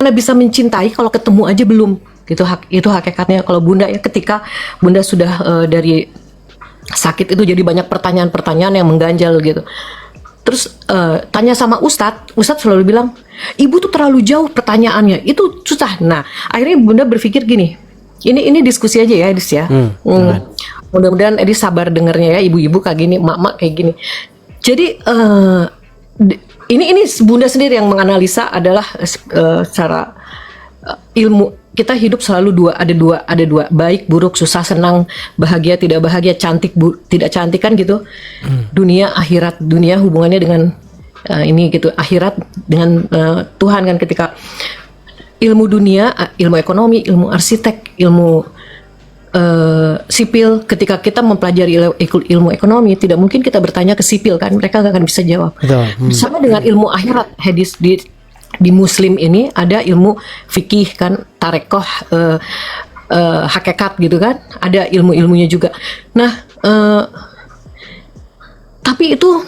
Bagaimana bisa mencintai kalau ketemu aja belum? Gitu, itu hakikatnya kalau Bunda ya, ketika Bunda sudah dari sakit itu jadi banyak pertanyaan-pertanyaan yang mengganjal gitu. Terus tanya sama Ustadz selalu bilang, ibu tuh terlalu jauh pertanyaannya, itu susah. Nah, akhirnya Bunda berpikir gini, ini diskusi aja ya, Edis ya. Mudah-mudahan Edis sabar dengernya ya, ibu-ibu kayak gini, mak-mak kayak gini. Jadi ini Bunda sendiri yang menganalisa adalah secara ilmu. Kita hidup selalu ada dua, baik, buruk, susah, senang, bahagia, tidak bahagia, cantik, tidak cantik kan gitu. Dunia, akhirat, dunia hubungannya dengan ini gitu, akhirat dengan Tuhan kan. Ketika ilmu dunia, ilmu ekonomi, ilmu arsitek, ilmu sipil, ketika kita mempelajari ilmu ekonomi, tidak mungkin kita bertanya ke sipil kan, mereka nggak akan bisa jawab. Sama dengan ilmu akhirat, hadis di Muslim ini ada ilmu fikih kan, tarekoh, hakikat gitu kan, ada ilmunya juga. Nah, tapi itu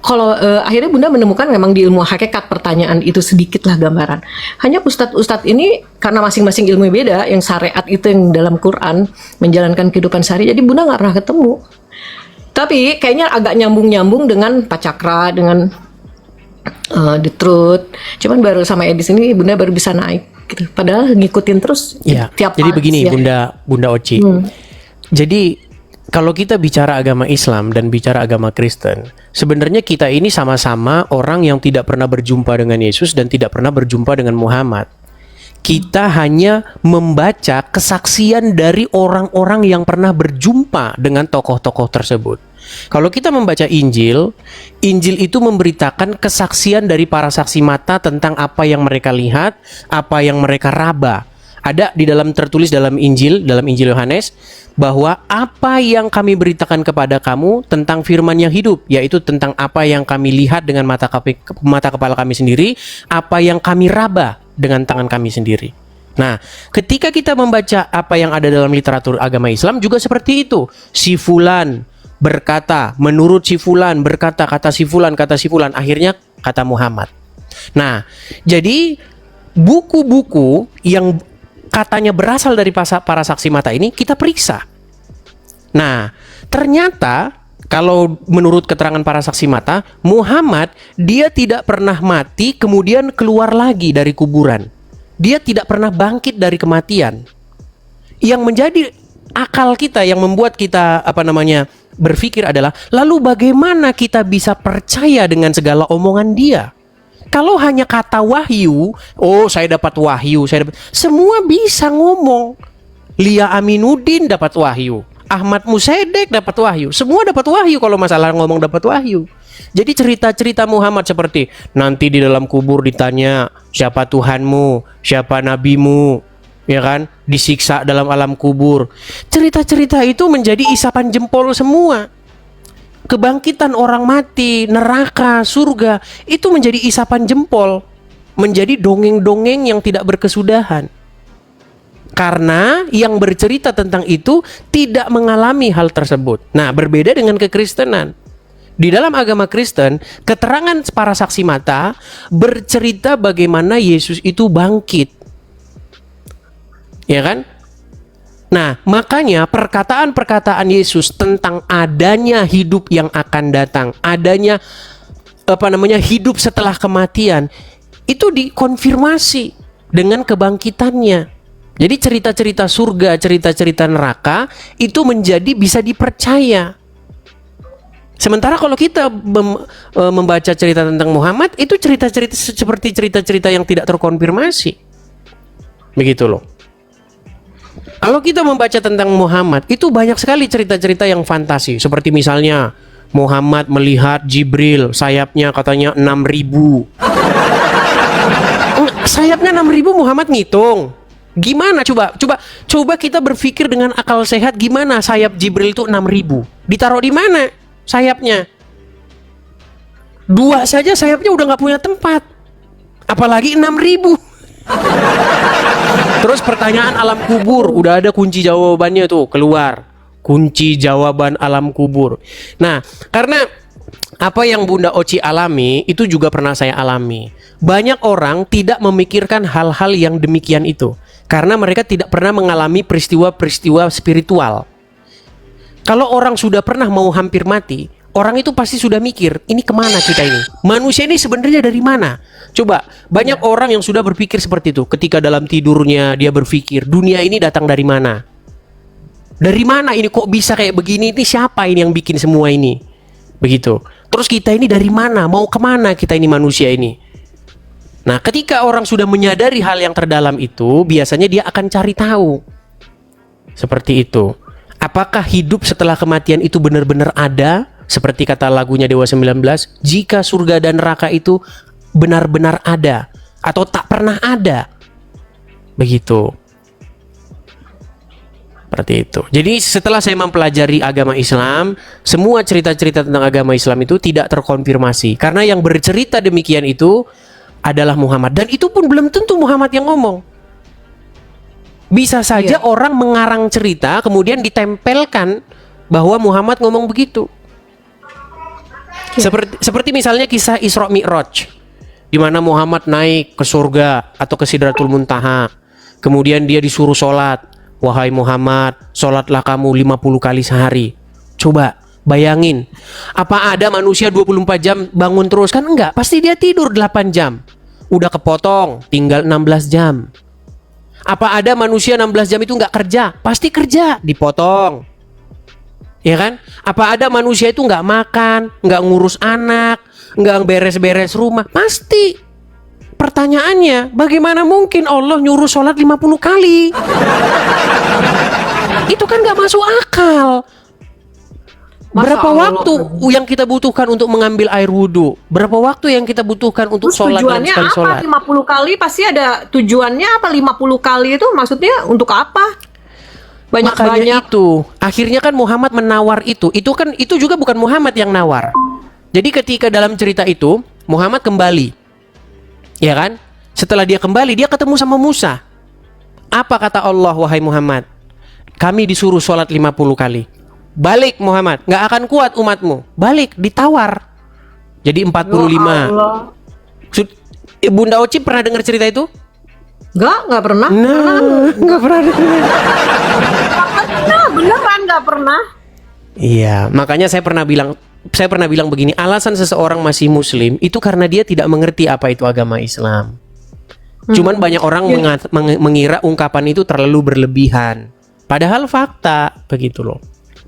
kalau akhirnya Bunda menemukan memang di ilmu hakikat pertanyaan itu sedikit lah gambaran. Hanya ustadz ini karena masing-masing ilmu beda, yang syariat itu yang dalam Quran menjalankan kehidupan sehari, jadi Bunda nggak pernah ketemu. Tapi kayaknya agak nyambung dengan Pak Cakra, dengan The Truth. Cuman baru sama Edis ini Bunda baru bisa naik gitu. Padahal ngikutin terus tiap jadi begini ya. Bunda Oci. Jadi kalau kita bicara agama Islam dan bicara agama Kristen, sebenarnya kita ini sama-sama orang yang tidak pernah berjumpa dengan Yesus dan tidak pernah berjumpa dengan Muhammad. Kita hanya membaca kesaksian dari orang-orang yang pernah berjumpa dengan tokoh-tokoh tersebut. Kalau kita membaca Injil itu memberitakan kesaksian dari para saksi mata tentang apa yang mereka lihat, apa yang mereka raba. Ada tertulis dalam Injil Yohanes, bahwa apa yang kami beritakan kepada kamu tentang firman yang hidup, yaitu tentang apa yang kami lihat dengan mata kepala kami sendiri, apa yang kami raba dengan tangan kami sendiri. Nah, ketika kita membaca apa yang ada dalam literatur agama Islam juga seperti itu. Si fulan berkata, menurut si fulan berkata, kata si fulan, akhirnya kata Muhammad. Nah, jadi buku-buku yang katanya berasal dari para saksi mata ini kita periksa. Nah, ternyata kalau menurut keterangan para saksi mata, Muhammad dia tidak pernah mati kemudian keluar lagi dari kuburan. Dia tidak pernah bangkit dari kematian. Yang menjadi akal kita, yang membuat kita berpikir adalah, lalu bagaimana kita bisa percaya dengan segala omongan dia? Kalau hanya kata wahyu, saya dapat wahyu, semua bisa ngomong. Lia Aminuddin dapat wahyu, Ahmad Musedek dapat wahyu, semua dapat wahyu kalau masalah ngomong dapat wahyu. Jadi cerita-cerita Muhammad seperti nanti di dalam kubur ditanya siapa Tuhanmu, siapa nabimu, ya kan, disiksa dalam alam kubur. Cerita-cerita itu menjadi isapan jempol semua. Kebangkitan orang mati, neraka, surga, itu menjadi isapan jempol, menjadi dongeng-dongeng yang tidak berkesudahan. Karena yang bercerita tentang itu tidak mengalami hal tersebut. Nah, berbeda dengan kekristenan. Di dalam agama Kristen, keterangan para saksi mata bercerita bagaimana Yesus itu bangkit. Ya kan? Nah, makanya perkataan-perkataan Yesus tentang adanya hidup yang akan datang, adanya hidup setelah kematian, itu dikonfirmasi dengan kebangkitannya. Jadi cerita-cerita surga, cerita-cerita neraka itu menjadi bisa dipercaya. Sementara kalau kita membaca cerita tentang Muhammad, itu cerita-cerita seperti cerita-cerita yang tidak terkonfirmasi. Begitu loh. Kalau kita membaca tentang Muhammad, itu banyak sekali cerita-cerita yang fantasi. Seperti misalnya Muhammad melihat Jibril, sayapnya katanya 6.000. Sayapnya 6.000 Muhammad ngitung. Gimana coba kita berpikir dengan akal sehat, gimana sayap Jibril itu 6.000? Ditaruh di mana sayapnya? 2 saja sayapnya udah gak punya tempat, apalagi 6.000. Terus pertanyaan alam kubur, udah ada kunci jawabannya tuh keluar. Kunci jawaban alam kubur. Nah, karena Apa yang Bunda Oci alami itu juga pernah saya alami. Banyak orang tidak memikirkan hal-hal yang demikian itu karena mereka tidak pernah mengalami peristiwa-peristiwa spiritual. Kalau orang sudah pernah mau hampir mati, orang itu pasti sudah mikir, ini kemana kita ini? Manusia ini sebenarnya dari mana? Coba, banyak orang yang sudah berpikir seperti itu. Ketika dalam tidurnya dia berpikir, dunia ini datang dari mana? Dari mana ini kok bisa kayak begini? Ini siapa ini yang bikin semua ini? Begitu. Terus kita ini dari mana? Mau kemana kita ini manusia ini? Nah, ketika orang sudah menyadari hal yang terdalam itu, biasanya dia akan cari tahu. Seperti itu. Apakah hidup setelah kematian itu benar-benar ada? Seperti kata lagunya Dewa 19, jika surga dan neraka itu benar-benar ada atau tak pernah ada. Begitu. Seperti itu. Jadi setelah saya mempelajari agama Islam, semua cerita-cerita tentang agama Islam itu tidak terkonfirmasi. Karena yang bercerita demikian itu adalah Muhammad. Dan itu pun belum tentu Muhammad yang ngomong. Bisa saja orang mengarang cerita kemudian ditempelkan bahwa Muhammad ngomong begitu. Seperti misalnya kisah Isra Mi'raj, di mana Muhammad naik ke surga atau ke Sidratul Muntaha. Kemudian dia disuruh sholat. Wahai Muhammad, sholatlah kamu 50 kali sehari. Coba bayangin, apa ada manusia 24 jam bangun terus? Kan enggak, pasti dia tidur 8 jam. Udah kepotong, tinggal 16 jam. Apa ada manusia 16 jam itu enggak kerja? Pasti kerja, dipotong. Ya kan? Apa ada manusia itu enggak makan, enggak ngurus anak, enggak beres-beres rumah? Pasti. Pertanyaannya, bagaimana mungkin Allah nyuruh sholat 50 kali? Itu kan gak masuk akal. Berapa waktu yang kita butuhkan untuk mengambil air wudhu? Berapa waktu yang kita butuhkan untuk sholat dan sekali sholat? Tujuannya apa 50 kali? Pasti ada tujuannya apa 50 kali itu? Maksudnya untuk apa? Banyak-banyak itu. Akhirnya kan Muhammad menawar itu. Itu juga bukan Muhammad yang nawar. Jadi ketika dalam cerita itu Muhammad kembali. Ya kan? Setelah dia kembali, dia ketemu sama Musa. Apa kata Allah, wahai Muhammad? Kami disuruh sholat 50 kali. Balik Muhammad, gak akan kuat umatmu. Balik, ditawar. Jadi 45. Bunda Oci pernah dengar cerita itu? Gak pernah. Gak pernah dengar. Nah, beneran gak pernah. Iya, makanya saya pernah bilang begini, alasan seseorang masih muslim itu karena dia tidak mengerti apa itu agama Islam. Cuman banyak orang mengira ungkapan itu terlalu berlebihan. Padahal fakta begitu loh.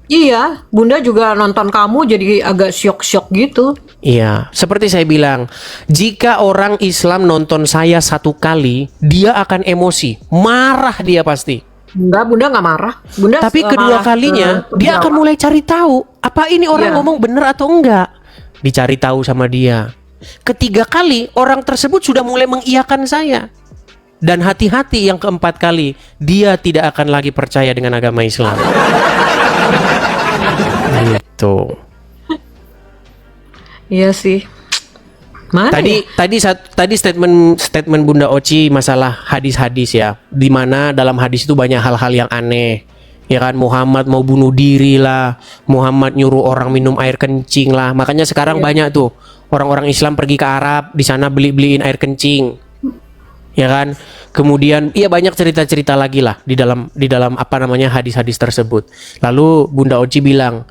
Iya, Bunda juga nonton kamu jadi agak syok-syok gitu. Iya, seperti saya bilang, jika orang Islam nonton saya 1 kali, dia akan emosi, marah dia pasti. Enggak, Bunda nggak marah. Bunda tapi kedua kalinya dia akan mulai cari tahu apa ini orang ngomong bener atau enggak. Dicari tahu sama dia. Ketiga kali orang tersebut sudah mulai mengiyakan saya. Dan hati-hati yang keempat kali dia tidak akan lagi percaya dengan agama Islam. Gitu. Iya sih. Mana Tadi statement Bunda Oci masalah hadis-hadis ya, di mana dalam hadis itu banyak hal-hal yang aneh. Ya kan, Muhammad mau bunuh diri lah, Muhammad nyuruh orang minum air kencing lah. Makanya sekarang banyak tuh orang-orang Islam pergi ke Arab, di sana beliin air kencing. Ya kan? Kemudian banyak cerita-cerita lagi lah di dalam apa namanya hadis-hadis tersebut. Lalu Bunda Oci bilang,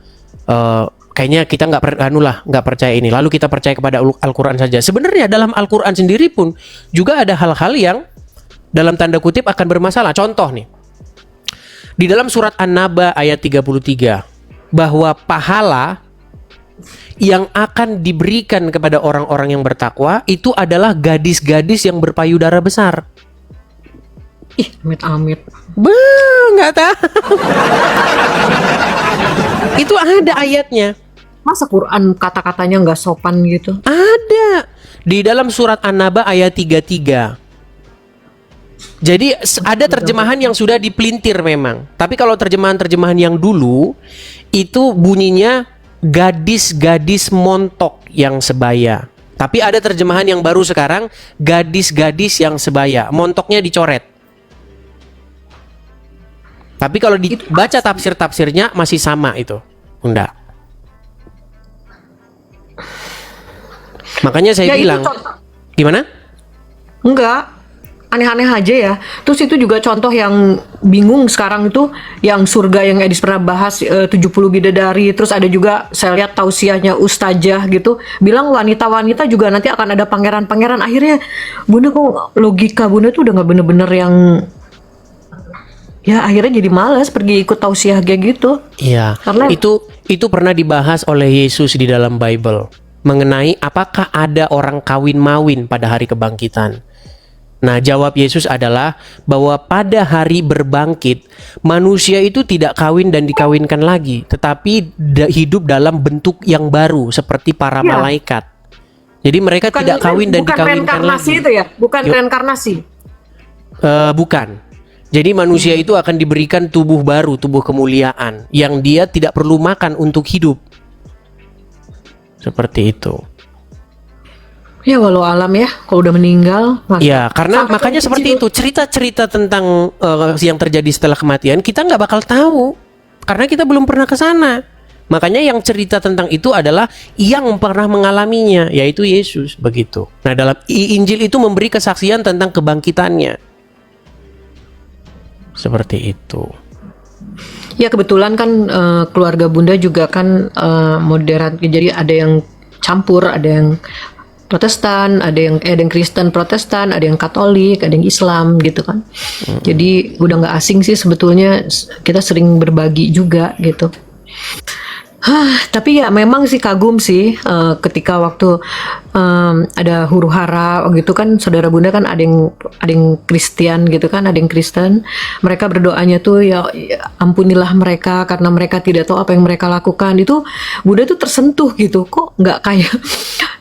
kayaknya kita nggak percaya ini. Lalu kita percaya kepada Al-Quran saja. Sebenarnya dalam Al-Quran sendiri pun juga ada hal-hal yang dalam tanda kutip akan bermasalah. Contoh nih, di dalam surat An-Naba ayat 33, bahwa pahala yang akan diberikan kepada orang-orang yang bertakwa itu adalah gadis-gadis yang berpayudara besar. Ih, amit-amit. Nggak tahu. Itu ada ayatnya. Masa Quran kata-katanya nggak sopan gitu? Ada. Di dalam surat An-Naba ayat 33. Jadi ada terjemahan yang sudah dipelintir memang. Tapi kalau terjemahan-terjemahan yang dulu itu bunyinya gadis-gadis montok yang sebaya. Tapi ada terjemahan yang baru sekarang, gadis-gadis yang sebaya. Montoknya dicoret. Tapi kalau dibaca tafsir-tafsirnya masih sama itu. Enggak. Makanya saya Ya, itu bilang, contoh. gimana? Enggak, aneh-aneh aja ya. Terus itu juga contoh yang bingung sekarang itu, yang surga yang Edis pernah bahas, 70 bidadari. Terus ada juga saya lihat tausiahnya ustazah gitu, bilang wanita-wanita juga nanti akan ada pangeran-pangeran. Akhirnya Bunda kok logika Bunda tuh udah nggak bener-bener yang, ya akhirnya jadi malas pergi ikut tausiah kayak gitu. Iya, Karena itu pernah dibahas oleh Yesus di dalam Bible mengenai apakah ada orang kawin mawin pada hari kebangkitan. Nah, jawab Yesus adalah bahwa pada hari berbangkit, manusia itu tidak kawin dan dikawinkan lagi, tetapi hidup dalam bentuk yang baru seperti para Ya. malaikat. Jadi mereka tidak kawin dan bukan dikawinkan reinkarnasi lagi. itu ya, bukan Yuk. reinkarnasi. Bukan. Jadi manusia itu akan diberikan tubuh baru, tubuh kemuliaan, yang dia tidak perlu makan untuk hidup. Seperti itu. Ya walau alam ya, kalau udah meninggal. masa- Ya, karena Sampai makanya kayak seperti gitu. itu. Cerita-cerita tentang yang terjadi setelah kematian kita nggak bakal tahu karena kita belum pernah ke sana. Makanya yang cerita tentang itu adalah yang pernah mengalaminya, yaitu Yesus, begitu. Nah, dalam Injil itu memberi kesaksian tentang kebangkitannya. Seperti itu. Ya kebetulan kan keluarga Bunda juga kan modern, jadi ada yang campur, ada yang Protestan, ada yang Kristen Protestan, ada yang Katolik, ada yang Islam gitu kan. Jadi udah nggak asing sih sebetulnya, kita sering berbagi juga gitu. Tapi ya memang sih kagum sih ketika waktu ada huru hara gitu kan, saudara Bunda kan ada yang Kristen gitu kan, ada yang Kristen. Mereka berdoanya tuh ya ampunilah mereka karena mereka tidak tahu apa yang mereka lakukan. Itu Bunda tuh tersentuh gitu. Kok nggak kayak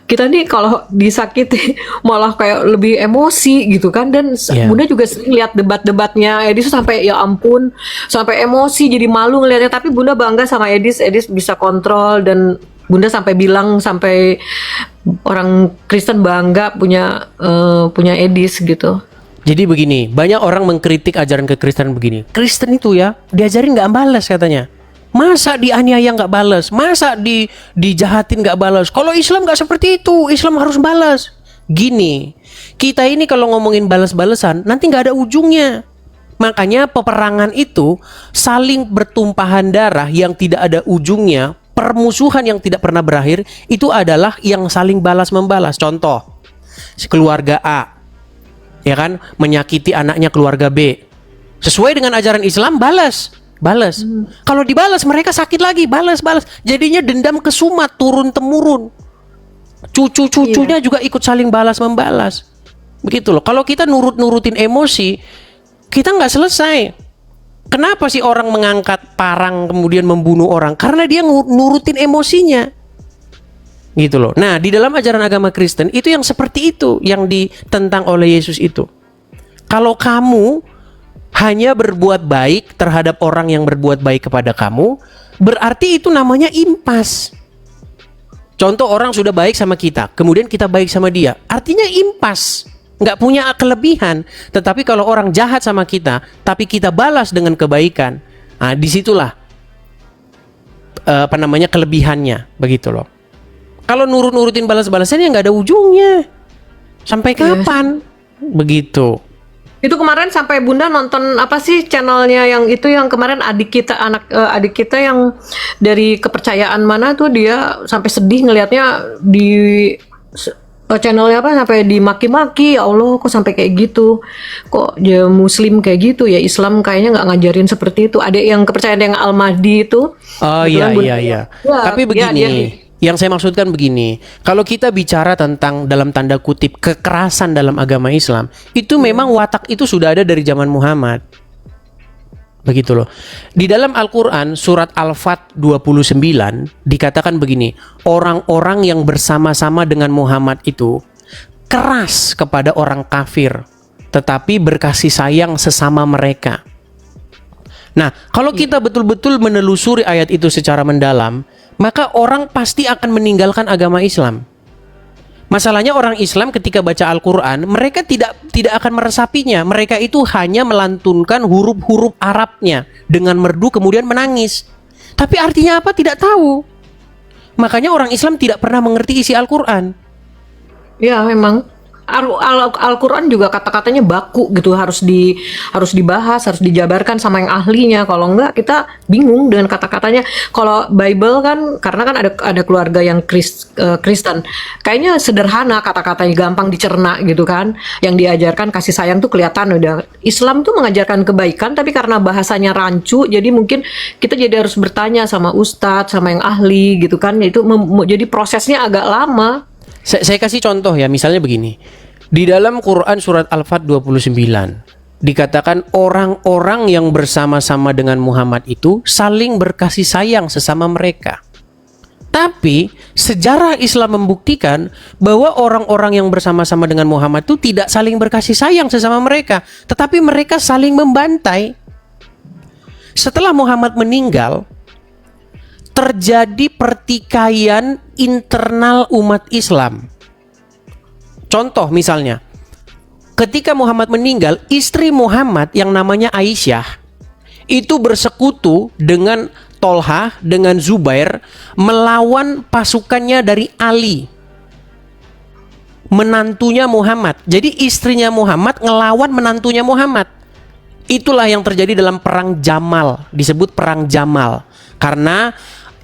kita nih kalau disakiti malah kayak lebih emosi gitu kan. Dan Iya. Bunda juga sering lihat debat-debatnya Edis tuh sampai ya ampun, sampai emosi, jadi malu ngelihatnya. Tapi Bunda bangga sama Edis bisa kontrol, dan Bunda sampai bilang, sampai orang Kristen bangga punya Edis gitu. Jadi begini, banyak orang mengkritik ajaran kekristenan begini. Kristen itu ya diajarin nggak balas katanya. Masa dianiaya nggak balas? Masa dijahatin nggak balas? Kalau Islam nggak seperti itu, Islam harus balas. Gini, kita ini kalau ngomongin balas-balasan nanti nggak ada ujungnya. Makanya peperangan itu saling bertumpahan darah yang tidak ada ujungnya. Permusuhan yang tidak pernah berakhir itu adalah yang saling balas-membalas. Contoh, keluarga A, ya kan, menyakiti anaknya keluarga B. Sesuai dengan ajaran Islam, balas. Kalau dibalas mereka sakit lagi, balas. Jadinya dendam kesumat turun-temurun. Cucu-cucunya juga ikut saling balas-membalas. Begitu loh. Kalau kita nurutin emosi, kita nggak selesai. Kenapa sih orang mengangkat parang kemudian membunuh orang? Karena dia nurutin emosinya. Gitu loh. Nah, di dalam ajaran agama Kristen itu yang seperti itu yang ditentang oleh Yesus itu. Kalau kamu hanya berbuat baik terhadap orang yang berbuat baik kepada kamu, berarti itu namanya impas. Contoh, orang sudah baik sama kita, kemudian kita baik sama dia, artinya impas, nggak punya kelebihan. Tetapi kalau orang jahat sama kita, tapi kita balas dengan kebaikan, nah disitulah kelebihannya, begitu loh. Kalau nurutin balas-balasannya nggak ada ujungnya, sampai kapan? Begitu. Itu kemarin sampai Bunda nonton apa sih channelnya yang itu, yang kemarin adik kita yang dari kepercayaan mana tuh, dia sampai sedih ngelihatnya di channelnya apa, sampai dimaki-maki. Ya Allah, kok sampai kayak gitu, kok ya Muslim kayak gitu ya, Islam kayaknya nggak ngajarin seperti itu. Ada yang kepercayaan yang Al-Mahdi itu. Oh iya. Tapi begini, yang saya maksudkan begini, kalau kita bicara tentang dalam tanda kutip kekerasan dalam agama Islam, itu memang watak itu sudah ada dari zaman Muhammad. Begitu loh. Di dalam Al-Quran surat Al-Fat 29 dikatakan begini, orang-orang yang bersama-sama dengan Muhammad itu keras kepada orang kafir, tetapi berkasih sayang sesama mereka. Nah, kalau kita betul-betul menelusuri ayat itu secara mendalam, maka orang pasti akan meninggalkan agama Islam. Masalahnya orang Islam ketika baca Al-Quran, mereka tidak akan meresapinya. Mereka itu hanya melantunkan huruf-huruf Arabnya dengan merdu kemudian menangis. Tapi artinya apa? Tidak tahu. Makanya orang Islam tidak pernah mengerti isi Al-Quran. Ya memang Al-Quran juga kata-katanya baku gitu, harus dibahas, harus dijabarkan sama yang ahlinya. Kalau enggak kita bingung dengan kata-katanya. Kalau Bible kan, karena kan ada keluarga yang Kristen, kayaknya sederhana kata-katanya, gampang dicerna gitu kan. Yang diajarkan kasih sayang tuh kelihatan udah. Islam tuh mengajarkan kebaikan, tapi karena bahasanya rancu, jadi mungkin kita jadi harus bertanya sama ustadz, sama yang ahli gitu kan. Itu jadi prosesnya agak lama. Saya kasih contoh ya, misalnya begini. Di dalam Quran surat Al-Fat 29 dikatakan orang-orang yang bersama-sama dengan Muhammad itu saling berkasih sayang sesama mereka. Tapi sejarah Islam membuktikan bahwa orang-orang yang bersama-sama dengan Muhammad itu tidak saling berkasih sayang sesama mereka, tetapi mereka saling membantai. Setelah Muhammad meninggal, terjadi pertikaian internal umat Islam. Contoh misalnya, ketika Muhammad meninggal, istri Muhammad yang namanya Aisyah itu bersekutu dengan Tolhah, dengan Zubair melawan pasukannya dari Ali, menantunya Muhammad. Jadi istrinya Muhammad ngelawan menantunya Muhammad. Itulah yang terjadi dalam perang Jamal, disebut perang Jamal. Karena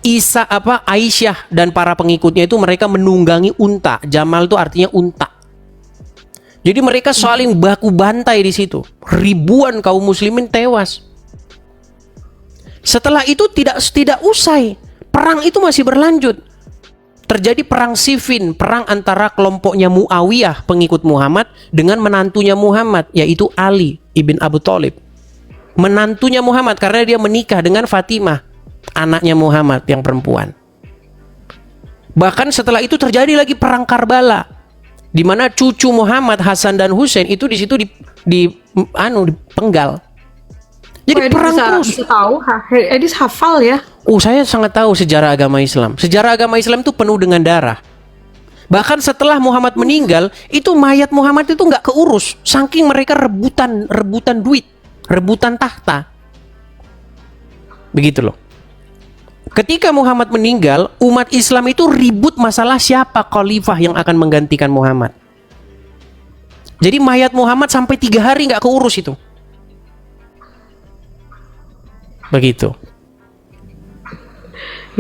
Aisyah dan para pengikutnya itu mereka menunggangi unta. Jamal itu artinya unta. Jadi mereka saling baku bantai di situ. Ribuan kaum muslimin tewas. Setelah itu tidak usai. Perang itu masih berlanjut. Terjadi perang Siffin, perang antara kelompoknya Muawiyah, pengikut Muhammad, dengan menantunya Muhammad, yaitu Ali ibn Abu Thalib. Menantunya Muhammad karena dia menikah dengan Fatimah, anaknya Muhammad yang perempuan. Bahkan setelah itu terjadi lagi perang Karbala, di mana cucu Muhammad, Hasan dan Husain itu di situ dipenggal. Jadi perang terus. Bisa tahu, Edis hafal ya. Saya sangat tahu sejarah agama Islam. Sejarah agama Islam itu penuh dengan darah. Bahkan setelah Muhammad meninggal, itu mayat Muhammad itu nggak keurus, saking mereka rebutan duit, rebutan tahta. Begitu loh. Ketika Muhammad meninggal, umat Islam itu ribut masalah siapa khalifah yang akan menggantikan Muhammad. Jadi mayat Muhammad sampai 3 hari nggak keurus itu. Begitu.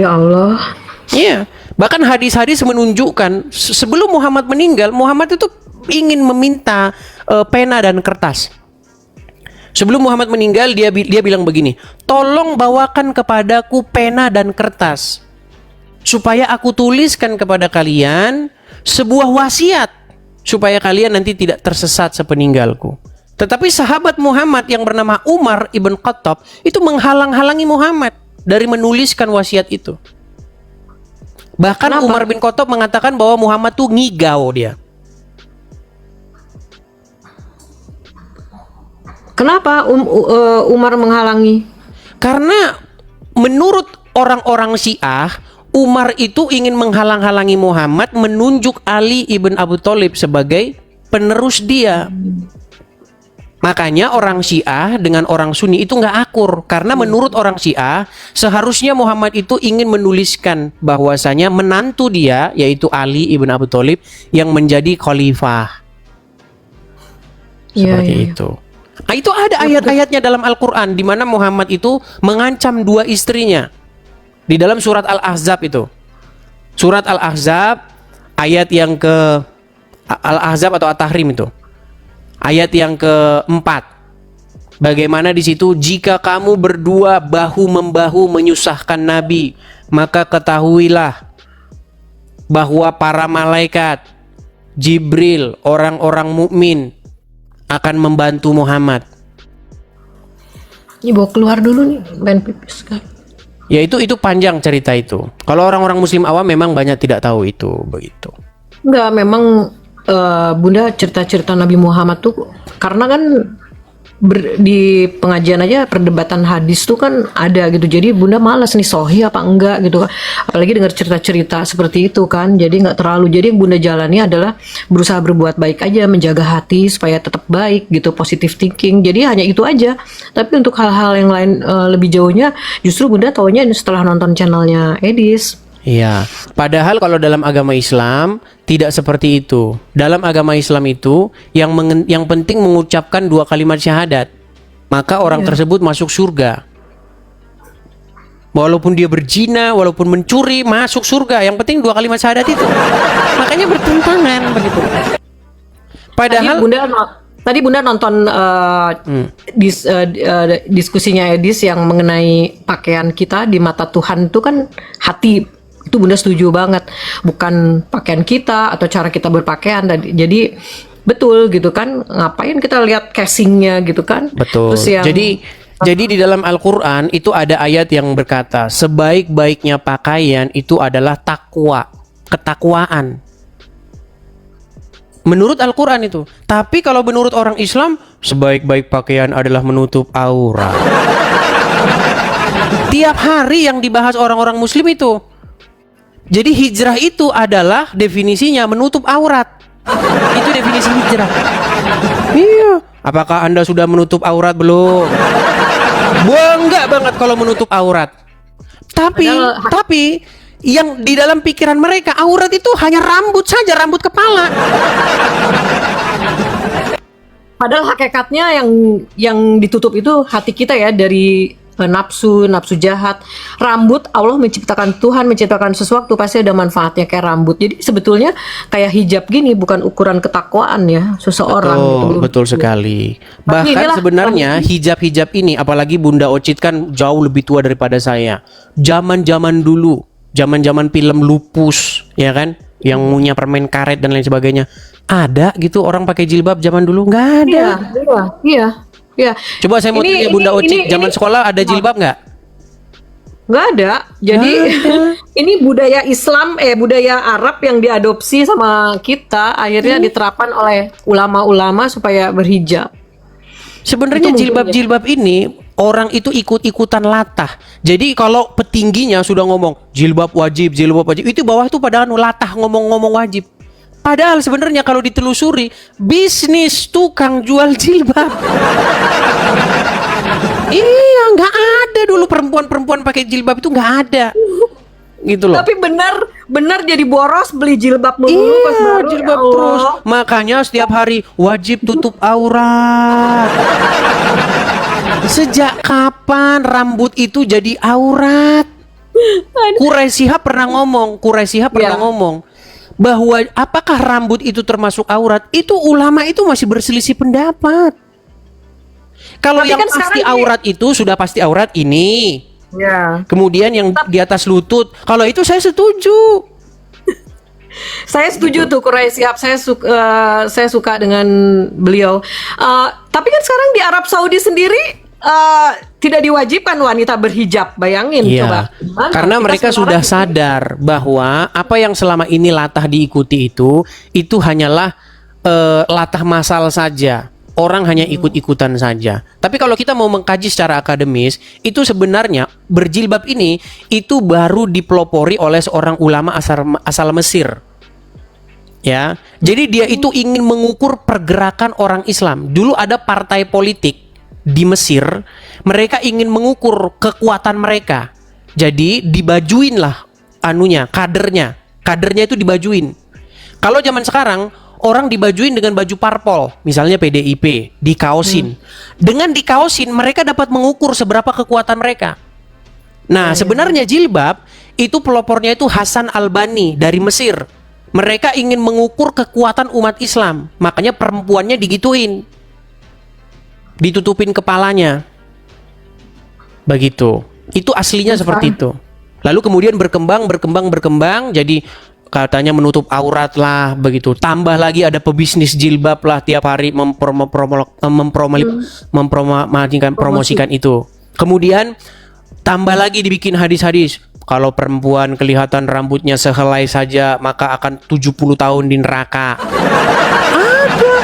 Ya Allah. Iya. Bahkan hadis-hadis menunjukkan sebelum Muhammad meninggal, Muhammad itu ingin meminta pena dan kertas. Sebelum Muhammad meninggal, dia bilang begini, tolong bawakan kepadaku pena dan kertas, supaya aku tuliskan kepada kalian sebuah wasiat, supaya kalian nanti tidak tersesat sepeninggalku. Tetapi sahabat Muhammad yang bernama Umar ibn Khattab itu menghalang-halangi Muhammad dari menuliskan wasiat itu. Bahkan kenapa? Umar bin Khattab mengatakan bahwa Muhammad tuh ngigau dia. Kenapa Umar menghalangi? Karena menurut orang-orang Syiah, Umar itu ingin menghalang-halangi Muhammad, menunjuk Ali ibn Abu Thalib sebagai penerus dia. Makanya orang Syiah dengan orang Sunni itu nggak akur. Karena menurut orang Syiah, seharusnya Muhammad itu ingin menuliskan bahwasanya menantu dia, yaitu Ali ibn Abu Thalib, yang menjadi khalifah. Seperti itu. Nah, itu ada ayat-ayatnya dalam Al-Quran di mana Muhammad itu mengancam 2 istrinya. Di dalam surat Al-Ahzab itu. Surat Al-Ahzab ayat yang ke Al-Ahzab atau At-Tahrim itu. Ayat yang ke-4. Bagaimana di situ, jika kamu berdua bahu-membahu menyusahkan Nabi, maka ketahuilah bahwa para malaikat, Jibril, orang-orang mukmin akan membantu Muhammad. Ini bawa keluar dulu nih, pengen pipis kan. Ya itu panjang cerita itu. Kalau orang-orang Muslim awam memang banyak tidak tahu itu begitu. Enggak, memang Bunda cerita-cerita Nabi Muhammad tuh karena kan di pengajian aja perdebatan hadis tuh kan ada gitu, jadi Bunda malas nih sahih apa enggak gitu, apalagi dengar cerita-cerita seperti itu kan, jadi nggak terlalu. Jadi yang Bunda jalani adalah berusaha berbuat baik aja, menjaga hati supaya tetap baik gitu, positive thinking. Jadi hanya itu aja. Tapi untuk hal-hal yang lain lebih jauhnya justru Bunda taunya setelah nonton channelnya Edis. Iya. Padahal kalau dalam agama Islam tidak seperti itu. Dalam agama Islam itu yang penting mengucapkan 2 kalimat syahadat, maka orang tersebut masuk surga. Walaupun dia berzina, walaupun mencuri, masuk surga. Yang penting 2 kalimat syahadat itu. Makanya bertentangan begitu. Padahal Tadi Bunda nonton diskusinya Edis yang mengenai pakaian kita di mata Tuhan itu kan hati. Itu Bunda setuju banget. Bukan pakaian kita atau cara kita berpakaian. Jadi betul gitu kan. Ngapain kita lihat casingnya gitu kan. betul. Terus yang, Jadi di dalam Al-Quran itu ada ayat yang berkata, sebaik-baiknya pakaian itu adalah takwa, ketakwaan. Menurut Al-Quran itu. Tapi kalau menurut orang Islam, sebaik-baik pakaian adalah menutup aurat. Tiap hari yang dibahas orang-orang Muslim itu. Jadi hijrah itu adalah definisinya menutup aurat. Itu definisi hijrah. Iya. Apakah Anda sudah menutup aurat belum? Bangga banget kalau menutup aurat. Tapi yang di dalam pikiran mereka aurat itu hanya rambut saja, rambut kepala. Padahal hakikatnya yang ditutup itu hati kita ya, dari nafsu jahat. Rambut, Tuhan menciptakan sesuatu pasti ada manfaatnya kayak rambut. Jadi sebetulnya kayak hijab gini bukan ukuran ketakwaan ya seseorang. Betul sekali. Bahkan sebenarnya hijab-hijab ini, apalagi Bunda Ocit kan jauh lebih tua daripada saya. Zaman-zaman dulu, zaman-zaman film Lupus, ya kan? Yang punya permen karet dan lain sebagainya. Ada gitu orang pakai jilbab zaman dulu? Nggak ada. Iya. Coba saya mau tanya Bunda Ocit, zaman sekolah ada jilbab nggak? Nggak ada. Jadi ini budaya Islam, budaya Arab yang diadopsi sama kita, akhirnya diterapkan oleh ulama-ulama supaya berhijab. Sebenarnya jilbab-jilbab ini orang itu ikut-ikutan latah. Jadi kalau petingginya sudah ngomong jilbab wajib, itu bawah tuh padahal latah ngomong-ngomong wajib. Padahal sebenarnya kalau ditelusuri, bisnis tukang jual jilbab. Iya, nggak ada dulu perempuan-perempuan pakai jilbab itu nggak ada. Gitu loh. Tapi benar jadi boros beli jilbab mulu pas baru. Jilbab terus. Makanya setiap hari wajib tutup aurat. Sejak kapan rambut itu jadi aurat? Quraisy Shihab pernah ngomong bahwa apakah rambut itu termasuk aurat? Itu ulama itu masih berselisih pendapat. Kalau yang kan pasti aurat itu sudah pasti aurat ini. Ya. Kemudian yang di atas lutut, kalau itu saya setuju. Saya setuju tuh Quraisy Shihab. Saya suka dengan beliau. Tapi kan sekarang di Arab Saudi sendiri tidak diwajibkan wanita berhijab. Bayangin coba. Karena mereka sudah sadar bahwa apa yang selama ini latah diikuti itu hanyalah latah massal saja. Orang hanya ikut-ikutan saja. Tapi kalau kita mau mengkaji secara akademis, itu sebenarnya berjilbab ini itu baru dipelopori oleh seorang ulama asal Mesir. Ya. Jadi dia itu ingin mengukur pergerakan orang Islam. Dulu ada partai politik di Mesir, mereka ingin mengukur kekuatan mereka. Jadi dibajuinlah kadernya itu dibajuin. Kalau zaman sekarang orang dibajuin dengan baju parpol, misalnya PDIP, dikaosin. Dengan dikaosin mereka dapat mengukur seberapa kekuatan mereka. Nah, sebenarnya jilbab itu pelopornya itu Hasan Albani dari Mesir. Mereka ingin mengukur kekuatan umat Islam, makanya perempuannya digituin. Ditutupin kepalanya. Begitu. Itu aslinya seperti itu. Lalu kemudian berkembang jadi katanya menutup aurat lah begitu. Tambah lagi ada pebisnis jilbab lah tiap hari mempromosikan itu. Kemudian tambah lagi dibikin hadis-hadis. Kalau perempuan kelihatan rambutnya sehelai saja maka akan 70 tahun di neraka. Ada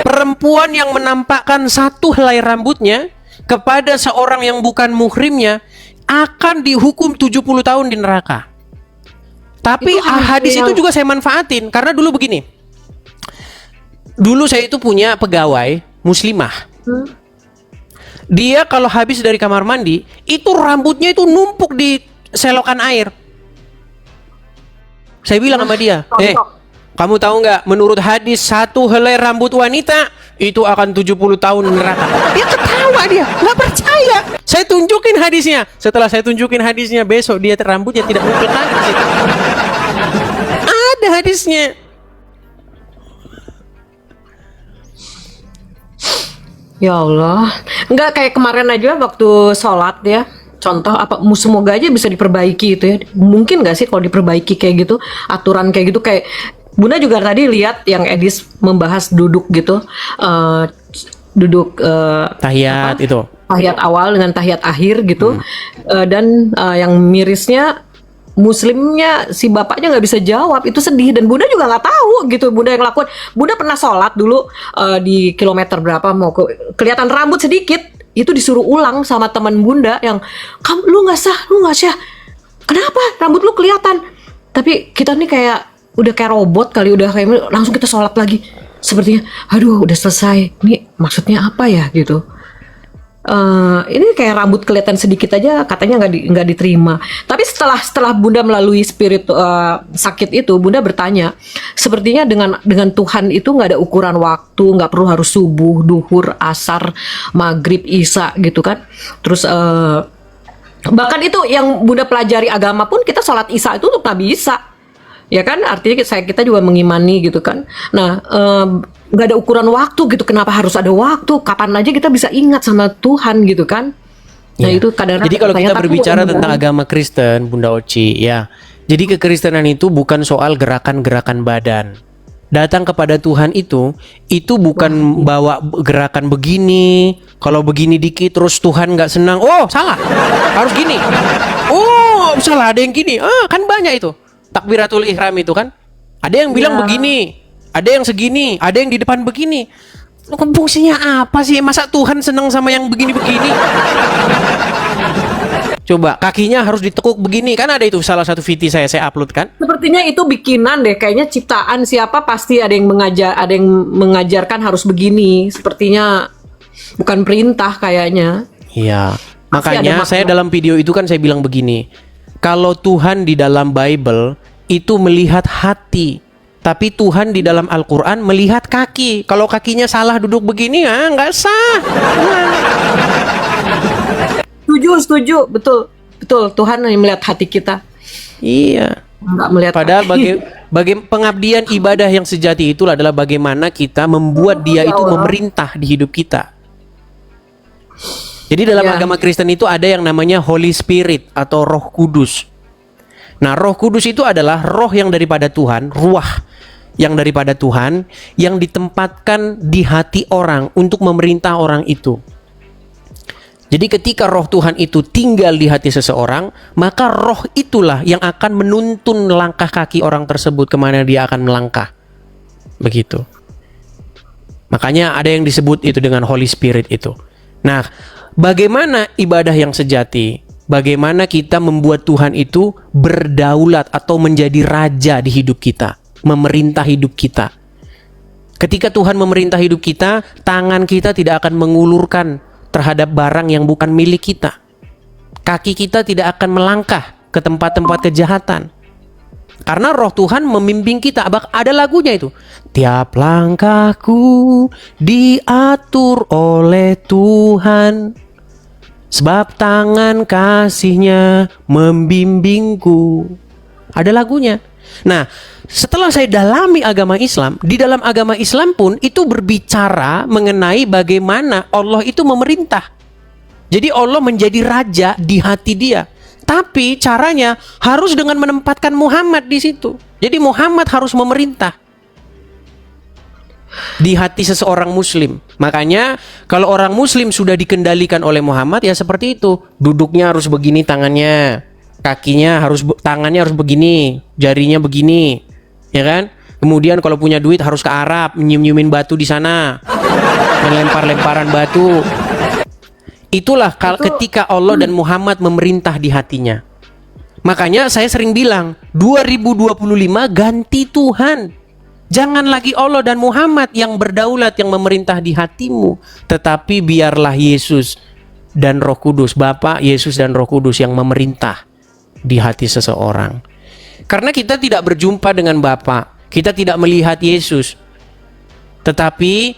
perempuan yang menampakkan satu helai rambutnya kepada seorang yang bukan muhrimnya akan dihukum 70 tahun di neraka. Tapi hadis itu juga saya manfaatin karena dulu begini. Dulu saya itu punya pegawai muslimah. Dia kalau habis dari kamar mandi, itu rambutnya itu numpuk di selokan air. Saya bilang sama dia, Contoh. kamu tahu nggak, menurut hadis satu helai rambut wanita itu akan 70 tahun neraka. Dia ketawa, dia nggak percaya. Saya tunjukin hadisnya. Setelah saya tunjukin hadisnya, besok dia rambutnya tidak mungkin lagi di situ. Ada hadisnya. Ya Allah, nggak kayak kemarin aja waktu sholat ya. Contoh apa? Semoga aja bisa diperbaiki itu ya. Mungkin nggak sih kalau diperbaiki kayak gitu, aturan kayak gitu kayak Bunda juga tadi lihat yang Edis membahas duduk gitu, duduk Tahiyat itu. tahiyat awal dengan tahiyat akhir gitu, dan yang mirisnya Muslimnya si bapaknya nggak bisa jawab, itu sedih dan Bunda juga nggak tahu gitu. Bunda yang lakukan, Bunda pernah sholat dulu di kilometer berapa mau kelihatan rambut sedikit, itu disuruh ulang sama teman Bunda yang kamu lu nggak sah, kenapa rambut lu kelihatan? Tapi kita nih kayak udah kayak robot kali, udah kayak langsung kita sholat lagi. Sepertinya, aduh udah selesai. Ini maksudnya apa ya gitu. Ini kayak rambut kelihatan sedikit aja katanya nggak diterima. Tapi setelah Bunda melalui spirit sakit itu, Bunda bertanya, sepertinya dengan Tuhan itu nggak ada ukuran waktu, nggak perlu harus subuh, duhur, asar, maghrib, isya gitu kan. Terus bahkan itu yang Bunda pelajari agama pun kita sholat isya itu untuk Nabi Isa. Ya kan, artinya kita juga mengimani gitu kan. Nah, nggak ada ukuran waktu gitu. Kenapa harus ada waktu? Kapan aja kita bisa ingat sama Tuhan gitu kan? Nah Ya. itu kadang-kadang. Jadi kalau kita tapi berbicara tentang agama Kristen, Bunda Oci, ya. Jadi kekristenan itu bukan soal gerakan-gerakan badan. Datang kepada Tuhan itu bukan bawa gerakan begini. Kalau begini dikit terus Tuhan nggak senang. Oh salah, harus gini. Oh salah, ada yang gini. Kan banyak itu. Takbiratul ihram itu kan. Ada yang bilang begini, ada yang segini, ada yang di depan begini. Fungsinya apa sih? Masa Tuhan senang sama yang begini-begini? Coba kakinya harus ditekuk begini. Kan ada itu salah satu video saya upload kan. Sepertinya itu bikinan deh. Kayaknya ciptaan siapa pasti ada yang mengajarkan harus begini. Sepertinya bukan perintah kayaknya. Iya. Makanya saya dalam video itu kan saya bilang begini. Kalau Tuhan di dalam Bible itu melihat hati, tapi Tuhan di dalam Al-Quran melihat kaki. Kalau kakinya salah duduk begini, nggak sah. Setuju, betul. Tuhan yang melihat hati kita. Iya. Nggak melihat. Padahal bagi pengabdian ibadah yang sejati itulah adalah bagaimana kita membuat Dia itu memerintah di hidup kita. Jadi dalam agama Kristen itu ada yang namanya Holy Spirit atau Roh Kudus. Nah, Roh Kudus itu adalah roh yang daripada Tuhan, ruah yang daripada Tuhan yang ditempatkan di hati orang untuk memerintah orang itu. Jadi ketika roh Tuhan itu tinggal di hati seseorang, maka roh itulah yang akan menuntun langkah kaki orang tersebut kemana dia akan melangkah. Begitu. Makanya ada yang disebut itu dengan Holy Spirit itu. Nah, bagaimana ibadah yang sejati? Bagaimana kita membuat Tuhan itu berdaulat atau menjadi raja di hidup kita, memerintah hidup kita. Ketika Tuhan memerintah hidup kita, tangan kita tidak akan mengulurkan terhadap barang yang bukan milik kita. Kaki kita tidak akan melangkah ke tempat-tempat kejahatan. Karena roh Tuhan membimbing kita. Ada lagunya itu. Tiap langkahku diatur oleh Tuhan, sebab tangan kasih-Nya membimbingku. Ada lagunya. Nah, setelah saya dalami agama Islam, di dalam agama Islam pun itu berbicara mengenai bagaimana Allah itu memerintah. Jadi Allah menjadi raja di hati Dia. Tapi caranya harus dengan menempatkan Muhammad di situ. Jadi Muhammad harus memerintah di hati seseorang muslim. Makanya kalau orang muslim sudah dikendalikan oleh Muhammad, ya seperti itu. Duduknya harus begini tangannya, tangannya harus begini, jarinya begini, ya kan? Kemudian kalau punya duit harus ke Arab, nyium-nyiumin batu di sana, melempar-lemparan batu. Itulah ketika Allah dan Muhammad memerintah di hatinya. Makanya saya sering bilang 2025 ganti Tuhan. Jangan lagi Allah dan Muhammad yang berdaulat, yang memerintah di hatimu, tetapi biarlah Yesus dan Roh Kudus, Bapa, Yesus dan Roh Kudus yang memerintah di hati seseorang. Karena kita tidak berjumpa dengan Bapa, kita tidak melihat Yesus. Tetapi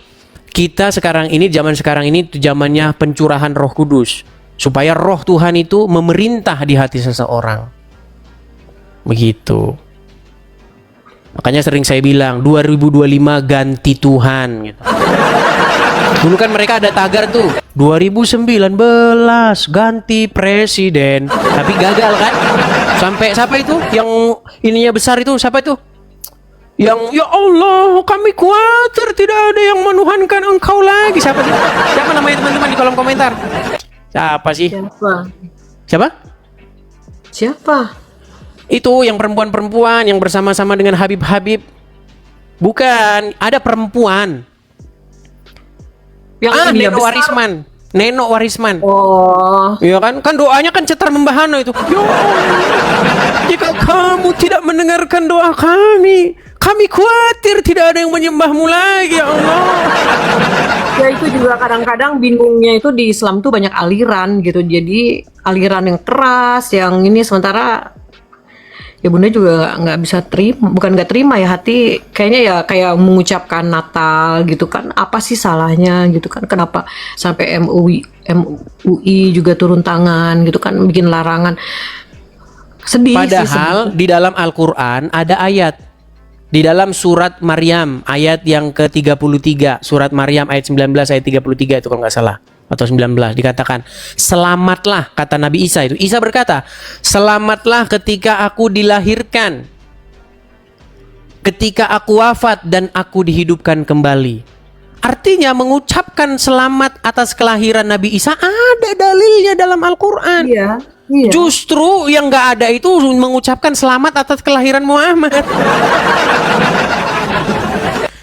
kita sekarang ini, zaman sekarang ini zamannya pencurahan Roh Kudus, supaya Roh Tuhan itu memerintah di hati seseorang. Begitu. Makanya sering saya bilang 2025 ganti Tuhan gitu. Dulu kan mereka ada tagar tuh 2019 ganti presiden, tapi gagal kan? Sampai siapa itu yang ininya besar itu, siapa itu? Yang ya Allah kami khawatir tidak ada yang menuhankan engkau lagi. Siapa sih? Siapa namanya teman-teman di kolom komentar? Siapa sih? Siapa? Siapa? Itu yang perempuan-perempuan yang bersama-sama dengan Habib-Habib. Bukan, ada perempuan. Yang ini Neno Warisman. Neno Warisman. Oh. Iya kan? Kan doanya kan cetar membahana itu. Ya Allah, jika kamu tidak mendengarkan doa kami khawatir tidak ada yang menyembahmu lagi, ya Allah. Ya itu juga kadang-kadang bingungnya itu di Islam tuh banyak aliran gitu. Jadi aliran yang keras, yang ini, sementara ya Bunda juga nggak bisa terima, bukan nggak terima ya, hati kayaknya ya kayak mengucapkan Natal gitu kan, apa sih salahnya gitu kan, kenapa sampai MUI juga turun tangan gitu kan, bikin larangan. Sedih sih Padahal di dalam Al-Quran ada ayat, di dalam surat Maryam ayat yang ke-33, surat Maryam ayat 19 ayat 33 itu kalau nggak salah, atau 19, dikatakan selamatlah, kata Nabi Isa itu. Isa berkata, selamatlah ketika aku dilahirkan, ketika aku wafat dan aku dihidupkan kembali. Artinya mengucapkan selamat atas kelahiran Nabi Isa ada dalilnya dalam Al-Quran. Iya, iya. Justru yang nggak ada itu mengucapkan selamat atas kelahiran Muhammad.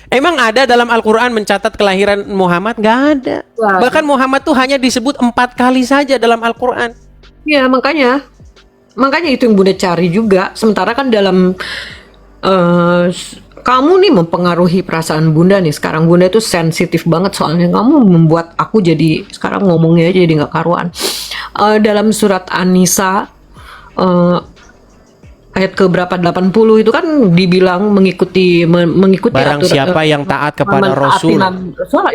Emang ada dalam Al-Quran mencatat kelahiran Muhammad? Nggak ada. Wah. Bahkan Muhammad tuh hanya disebut 4 kali saja dalam Al-Quran. Ya makanya itu yang Bunda cari juga. Sementara kan dalam kamu nih mempengaruhi perasaan Bunda nih. Sekarang Bunda itu sensitif banget, soalnya kamu membuat aku jadi sekarang ngomongnya aja jadi nggak karuan. Dalam surat An-Nisa ayat ke berapa, 80 itu kan dibilang mengikuti Barang siapa yang taat kepada Rasul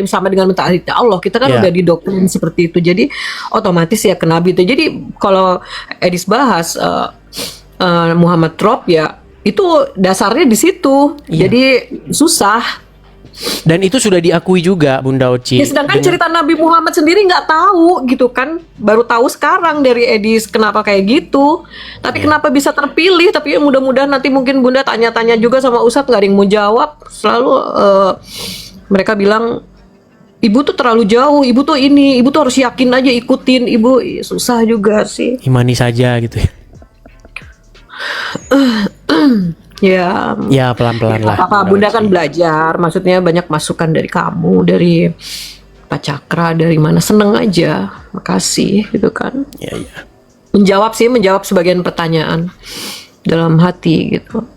sama dengan mentaati Allah. Kita kan Ya. udah didoktrin seperti itu, jadi otomatis ya ke Nabi itu. Jadi kalau Edis bahas Muhammad drop ya itu dasarnya di situ. Iya. Jadi susah. dan itu sudah diakui juga Bunda Oci. Ya, sedangkan Dengan- cerita Nabi Muhammad sendiri nggak tahu gitu kan, baru tahu sekarang dari Edis kenapa kayak gitu. Tapi kenapa bisa terpilih? Tapi mudah-mudahan nanti mungkin Bunda tanya-tanya juga sama Ustadz, nggak ada yang mau jawab. Selalu mereka bilang ibu tuh terlalu jauh, ibu tuh ini, ibu tuh harus yakin aja ikutin. Ibu susah juga sih. imani saja gitu ya. Ya. Ya pelan-pelan lah. Apa Bunda kan belajar, maksudnya banyak masukan dari kamu, dari Pak Cakra, dari mana, seneng aja, makasih gitu kan. Ya, ya. Menjawab sebagian pertanyaan dalam hati gitu.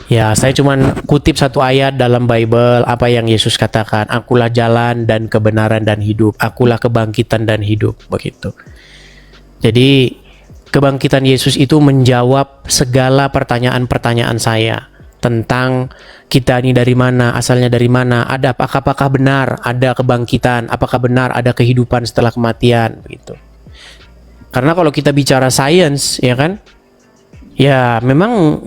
Ya, saya cuman kutip satu ayat dalam Bible, apa yang Yesus katakan, akulah jalan dan kebenaran dan hidup, akulah kebangkitan dan hidup, begitu. Jadi kebangkitan Yesus itu menjawab segala pertanyaan-pertanyaan saya tentang kita ini dari mana, asalnya dari mana, ada apakah benar ada kebangkitan, apakah benar ada kehidupan setelah kematian, begitu. Karena kalau kita bicara sains, ya kan, ya memang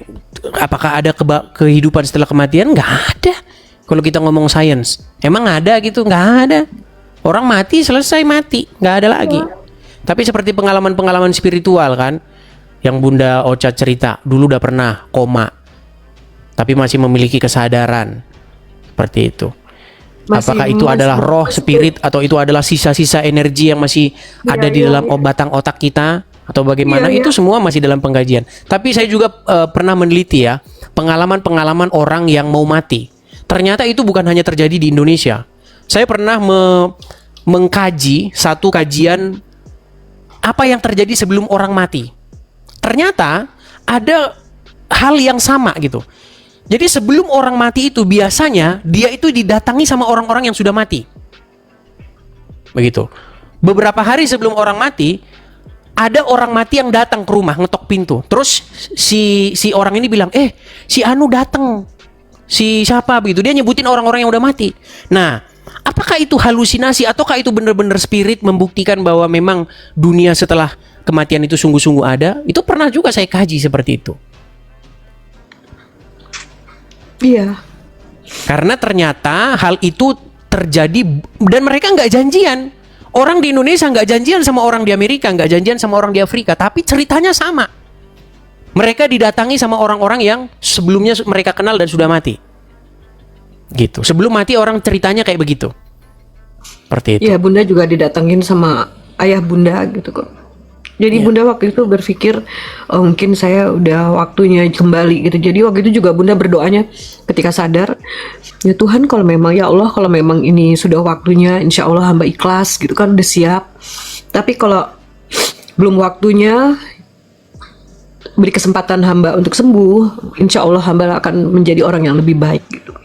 apakah ada kehidupan setelah kematian? Nggak ada. Kalau kita ngomong sains, emang ada gitu? Nggak ada. Orang mati selesai mati, nggak ada lagi. Tapi seperti pengalaman-pengalaman spiritual kan, yang Bunda Ocha cerita, dulu udah pernah koma, tapi masih memiliki kesadaran, seperti itu. Apakah itu adalah roh, spirit, atau itu adalah sisa-sisa energi yang masih ada di dalam batang otak kita, atau bagaimana? Itu semua masih dalam pengkajian. Tapi saya juga pernah meneliti ya, pengalaman-pengalaman orang yang mau mati. Ternyata itu bukan hanya terjadi di Indonesia. Saya pernah mengkaji satu kajian apa yang terjadi sebelum orang mati. Ternyata ada hal yang sama gitu. Jadi sebelum orang mati itu biasanya dia itu didatangi sama orang-orang yang sudah mati. Begitu. Beberapa hari sebelum orang mati, ada orang mati yang datang ke rumah ngetok pintu. Terus si orang ini bilang, si Anu datang. Si siapa begitu? Dia nyebutin orang-orang yang udah mati. Nah, apakah itu halusinasi ataukah itu benar-benar spirit membuktikan bahwa memang dunia setelah kematian itu sungguh-sungguh ada? Itu pernah juga saya kaji seperti itu. Iya. Karena ternyata hal itu terjadi dan mereka nggak janjian. Orang di Indonesia nggak janjian sama orang di Amerika, nggak janjian sama orang di Afrika, tapi ceritanya sama. Mereka didatangi sama orang-orang yang sebelumnya mereka kenal dan sudah mati. Gitu. Sebelum mati orang ceritanya kayak begitu. Seperti itu. Iya, Bunda juga didatengin sama ayah Bunda gitu kok. Jadi Bunda waktu itu berpikir mungkin saya udah waktunya kembali gitu. Jadi waktu itu juga Bunda berdoanya ketika sadar, ya Tuhan kalau memang ya Allah kalau memang ini sudah waktunya, insya Allah hamba ikhlas gitu kan, udah siap. Tapi kalau belum waktunya, beri kesempatan hamba untuk sembuh, insya Allah hamba akan menjadi orang yang lebih baik gitu.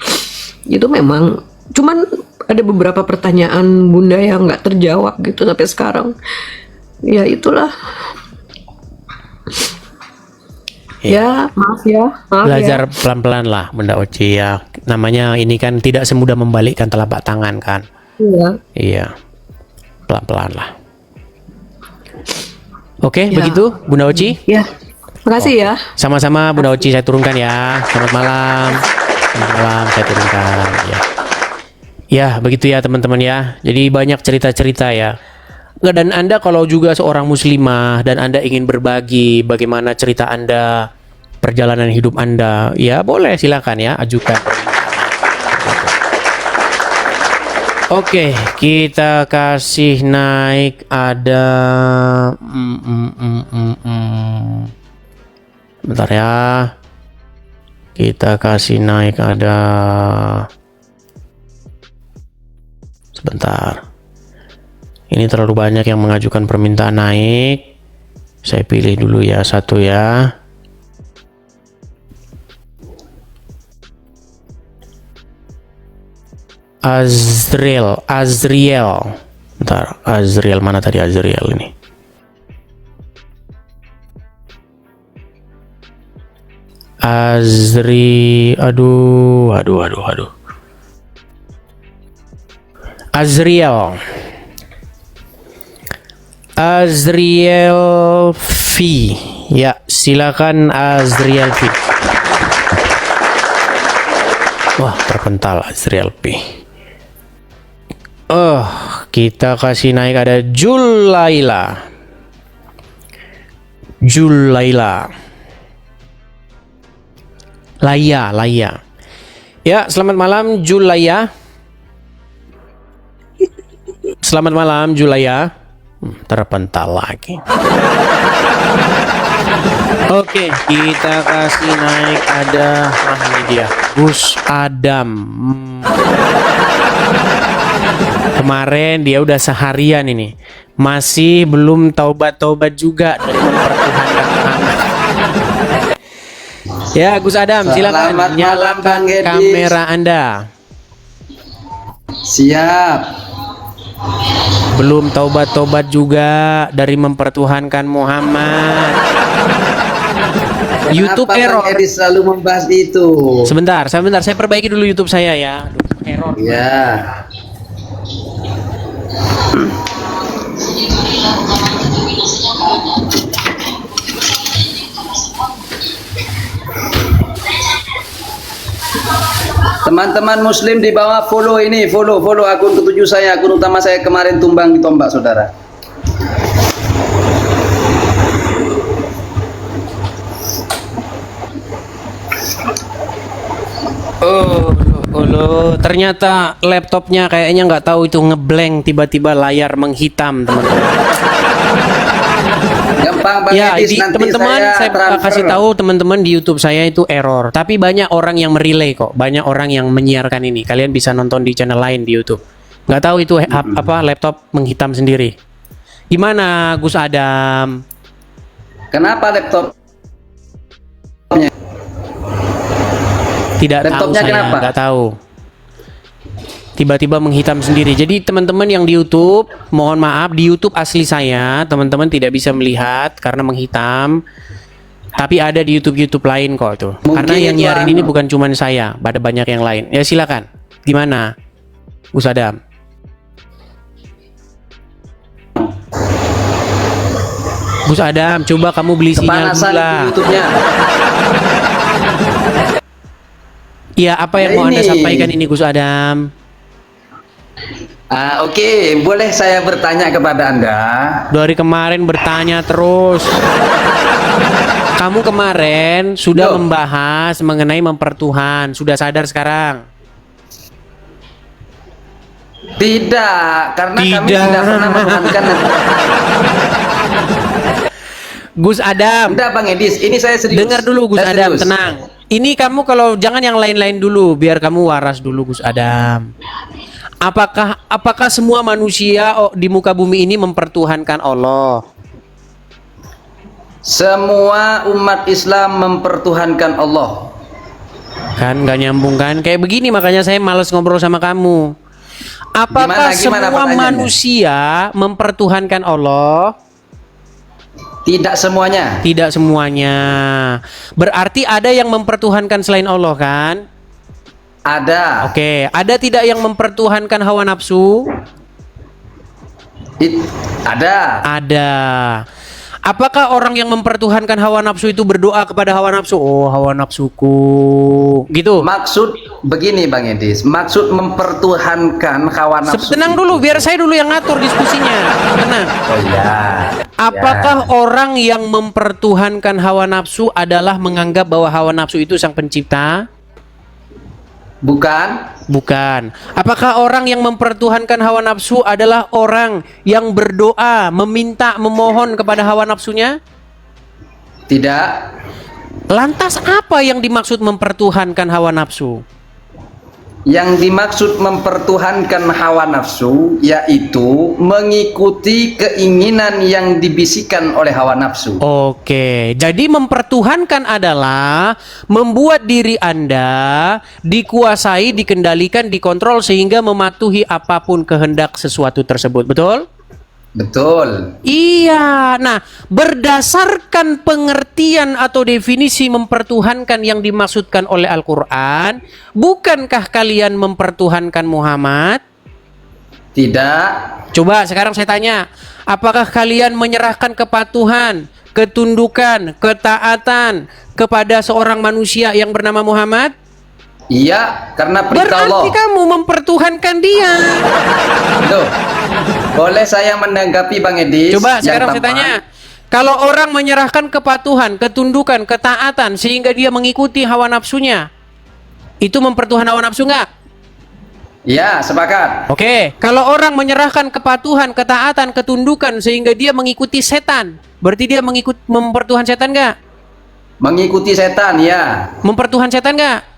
Itu memang cuman ada beberapa pertanyaan Bunda yang nggak terjawab gitu sampai sekarang. Ya itulah. Ya, maaf ya. Belajar pelan-pelan lah Bunda Oci ya. Namanya ini kan tidak semudah membalikkan telapak tangan kan. Iya. Iya. Pelan-pelan lah. Oke, Ya. begitu Bunda Oci. Ya. Makasih ya. Sama-sama Bunda Oci, saya turunkan ya. Selamat malam. Selamat malam, saya turunkan ya. Ya, begitu ya teman-teman ya. Jadi banyak cerita-cerita ya. Dan Anda kalau juga seorang muslimah dan Anda ingin berbagi bagaimana cerita Anda, perjalanan hidup Anda, ya boleh silakan ya, ajukan. Oke, kita kasih naik ada bentar ya. Kita kasih naik ada sebentar. Ini terlalu banyak yang mengajukan permintaan naik. Saya pilih dulu ya satu ya. Azriel. Bentar, Azriel mana tadi Azriel ini? Aduh. Azriel V. Ya, silakan Azriel V. Wah, terpental Azriel V. Kita kasih naik ada Julaila. Laya. Ya, selamat malam Julaya. Selamat malam Julaya. Terpental lagi. Oke, kita kasih naik ada ini dia, Gus Adam. Kemarin dia udah seharian ini masih belum taubat juga dari mempertuhankan Muhammad. Ya, Gus Adam, silakan nyalakan kamera Anda. Siap. Belum taubat-taubat juga dari mempertuhankan Muhammad. YouTube error. Bang Edi selalu membahas itu. Sebentar, saya perbaiki dulu YouTube saya ya. Error. Ya. Teman-teman muslim di bawah follow akun ketujuh saya, akun utama saya kemarin tumbang ditombak saudara. Ternyata laptopnya kayaknya nggak tahu itu ngeblank, tiba-tiba layar menghitam teman-teman. Gampang Bang Ya, Edis, nanti teman-teman saya transfer. kasih tahu teman-teman di YouTube saya itu error. Tapi banyak orang yang merelay kok, banyak orang yang menyiarkan ini. Kalian bisa nonton di channel lain di YouTube. Nggak tahu itu apa laptop menghitam sendiri. Gimana Gus Adam? Kenapa laptop? Tidak tahu Laptopnya saya, kenapa? nggak tahu. tiba-tiba menghitam sendiri. Jadi teman-teman yang di YouTube, mohon maaf, di YouTube asli saya teman-teman tidak bisa melihat karena menghitam. Tapi ada di YouTube lain kok tuh. Mungkin Karena yang itu nyiarin ini bukan cuma saya, ada banyak yang lain. Ya silakan. Gimana, Gus Adam? Gus Adam, coba kamu beli sinyal Kepanasan dulu lah. itu YouTube-nya. Iya, apa yang Ya mau Anda ini. sampaikan ini Gus Adam? Oke, boleh saya bertanya kepada Anda? Dari kemarin bertanya terus. Kamu kemarin sudah Loh. membahas mengenai mempertuhan. Sudah sadar sekarang? Tidak, karena kami Tidak. tidak pernah menuhankan. Gus Adam, Tidak, Bang Edis, ini saya serius. dengar dulu Gus Saya Adam, serius. tenang. Ini kamu kalau jangan yang lain-lain dulu, biar kamu waras dulu Gus Adam. Apakah semua manusia di muka bumi ini mempertuhankan Allah? Semua umat Islam mempertuhankan Allah. Kan nggak nyambung kan? Kayak begini makanya saya males ngobrol sama kamu. Apakah Gimana semua pertanyaannya? manusia mempertuhankan Allah? Tidak semuanya. Tidak semuanya. Berarti ada yang mempertuhankan selain Allah kan? Ada. Oke, ada tidak yang mempertuhankan hawa nafsu? Ada. Ada. Apakah orang yang mempertuhankan hawa nafsu itu berdoa kepada hawa nafsu? Oh, hawa nafsuku. Gitu. Maksud begini Bang Edis, maksud mempertuhankan hawa nafsu. Tenang dulu, biar saya dulu yang ngatur diskusinya. Tenang. Oh iya. Apakah orang yang mempertuhankan hawa nafsu adalah menganggap bahwa hawa nafsu itu sang pencipta? Bukan. Bukan. Apakah orang yang mempertuhankan hawa nafsu adalah orang yang berdoa, meminta, memohon kepada hawa nafsunya? Tidak. Lantas apa yang dimaksud mempertuhankan hawa nafsu? Yang dimaksud mempertuhankan hawa nafsu yaitu mengikuti keinginan yang dibisikkan oleh hawa nafsu. Oke, jadi mempertuhankan adalah membuat diri Anda dikuasai, dikendalikan, dikontrol sehingga mematuhi apapun kehendak sesuatu tersebut, betul? Betul. Iya, nah berdasarkan pengertian atau definisi mempertuhankan yang dimaksudkan oleh Al-Quran, bukankah kalian mempertuhankan Muhammad? Tidak. Coba sekarang saya tanya, apakah kalian menyerahkan kepatuhan, ketundukan, ketaatan kepada seorang manusia yang bernama Muhammad? Iya, karena perintah Berarti Allah. kamu mempertuhankan dia. Loh, boleh saya menanggapi Bang Edis? Coba yang sekarang saya tambahan? tanya, kalau orang menyerahkan kepatuhan, ketundukan, ketaatan sehingga dia mengikuti hawa nafsunya, itu mempertuhan hawa nafsu nggak? Ya, sepakat. Oke, kalau orang menyerahkan kepatuhan, ketaatan, ketundukan sehingga dia mengikuti setan, berarti dia mempertuhan setan nggak? Mengikuti setan, ya. Mempertuhan setan nggak?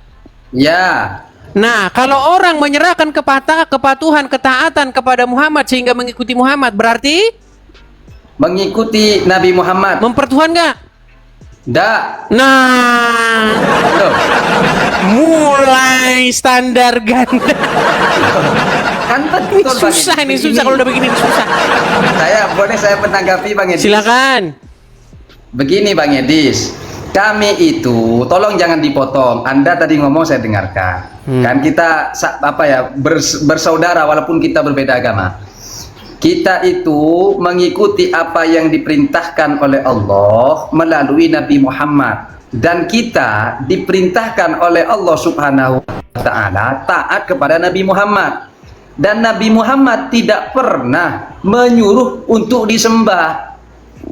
Ya. Nah, kalau orang menyerahkan kepatuhan, ketaatan kepada Muhammad sehingga mengikuti Muhammad, berarti Mengikuti Nabi Muhammad. mempertuhan nggak? Tidak. Nah, Loh, mulai standar ganda. kan betul Bang Susah Edis. ini, susah kalau udah begini susah. Saya menanggapi Bang Edis. Silakan. Begini Bang Edis, kami itu tolong jangan dipotong. Anda tadi ngomong saya dengarkan. Kan kita bersaudara walaupun kita berbeda agama. Kita itu mengikuti apa yang diperintahkan oleh Allah melalui Nabi Muhammad, dan kita diperintahkan oleh Allah Subhanahu wa taala taat kepada Nabi Muhammad. Dan Nabi Muhammad tidak pernah menyuruh untuk disembah.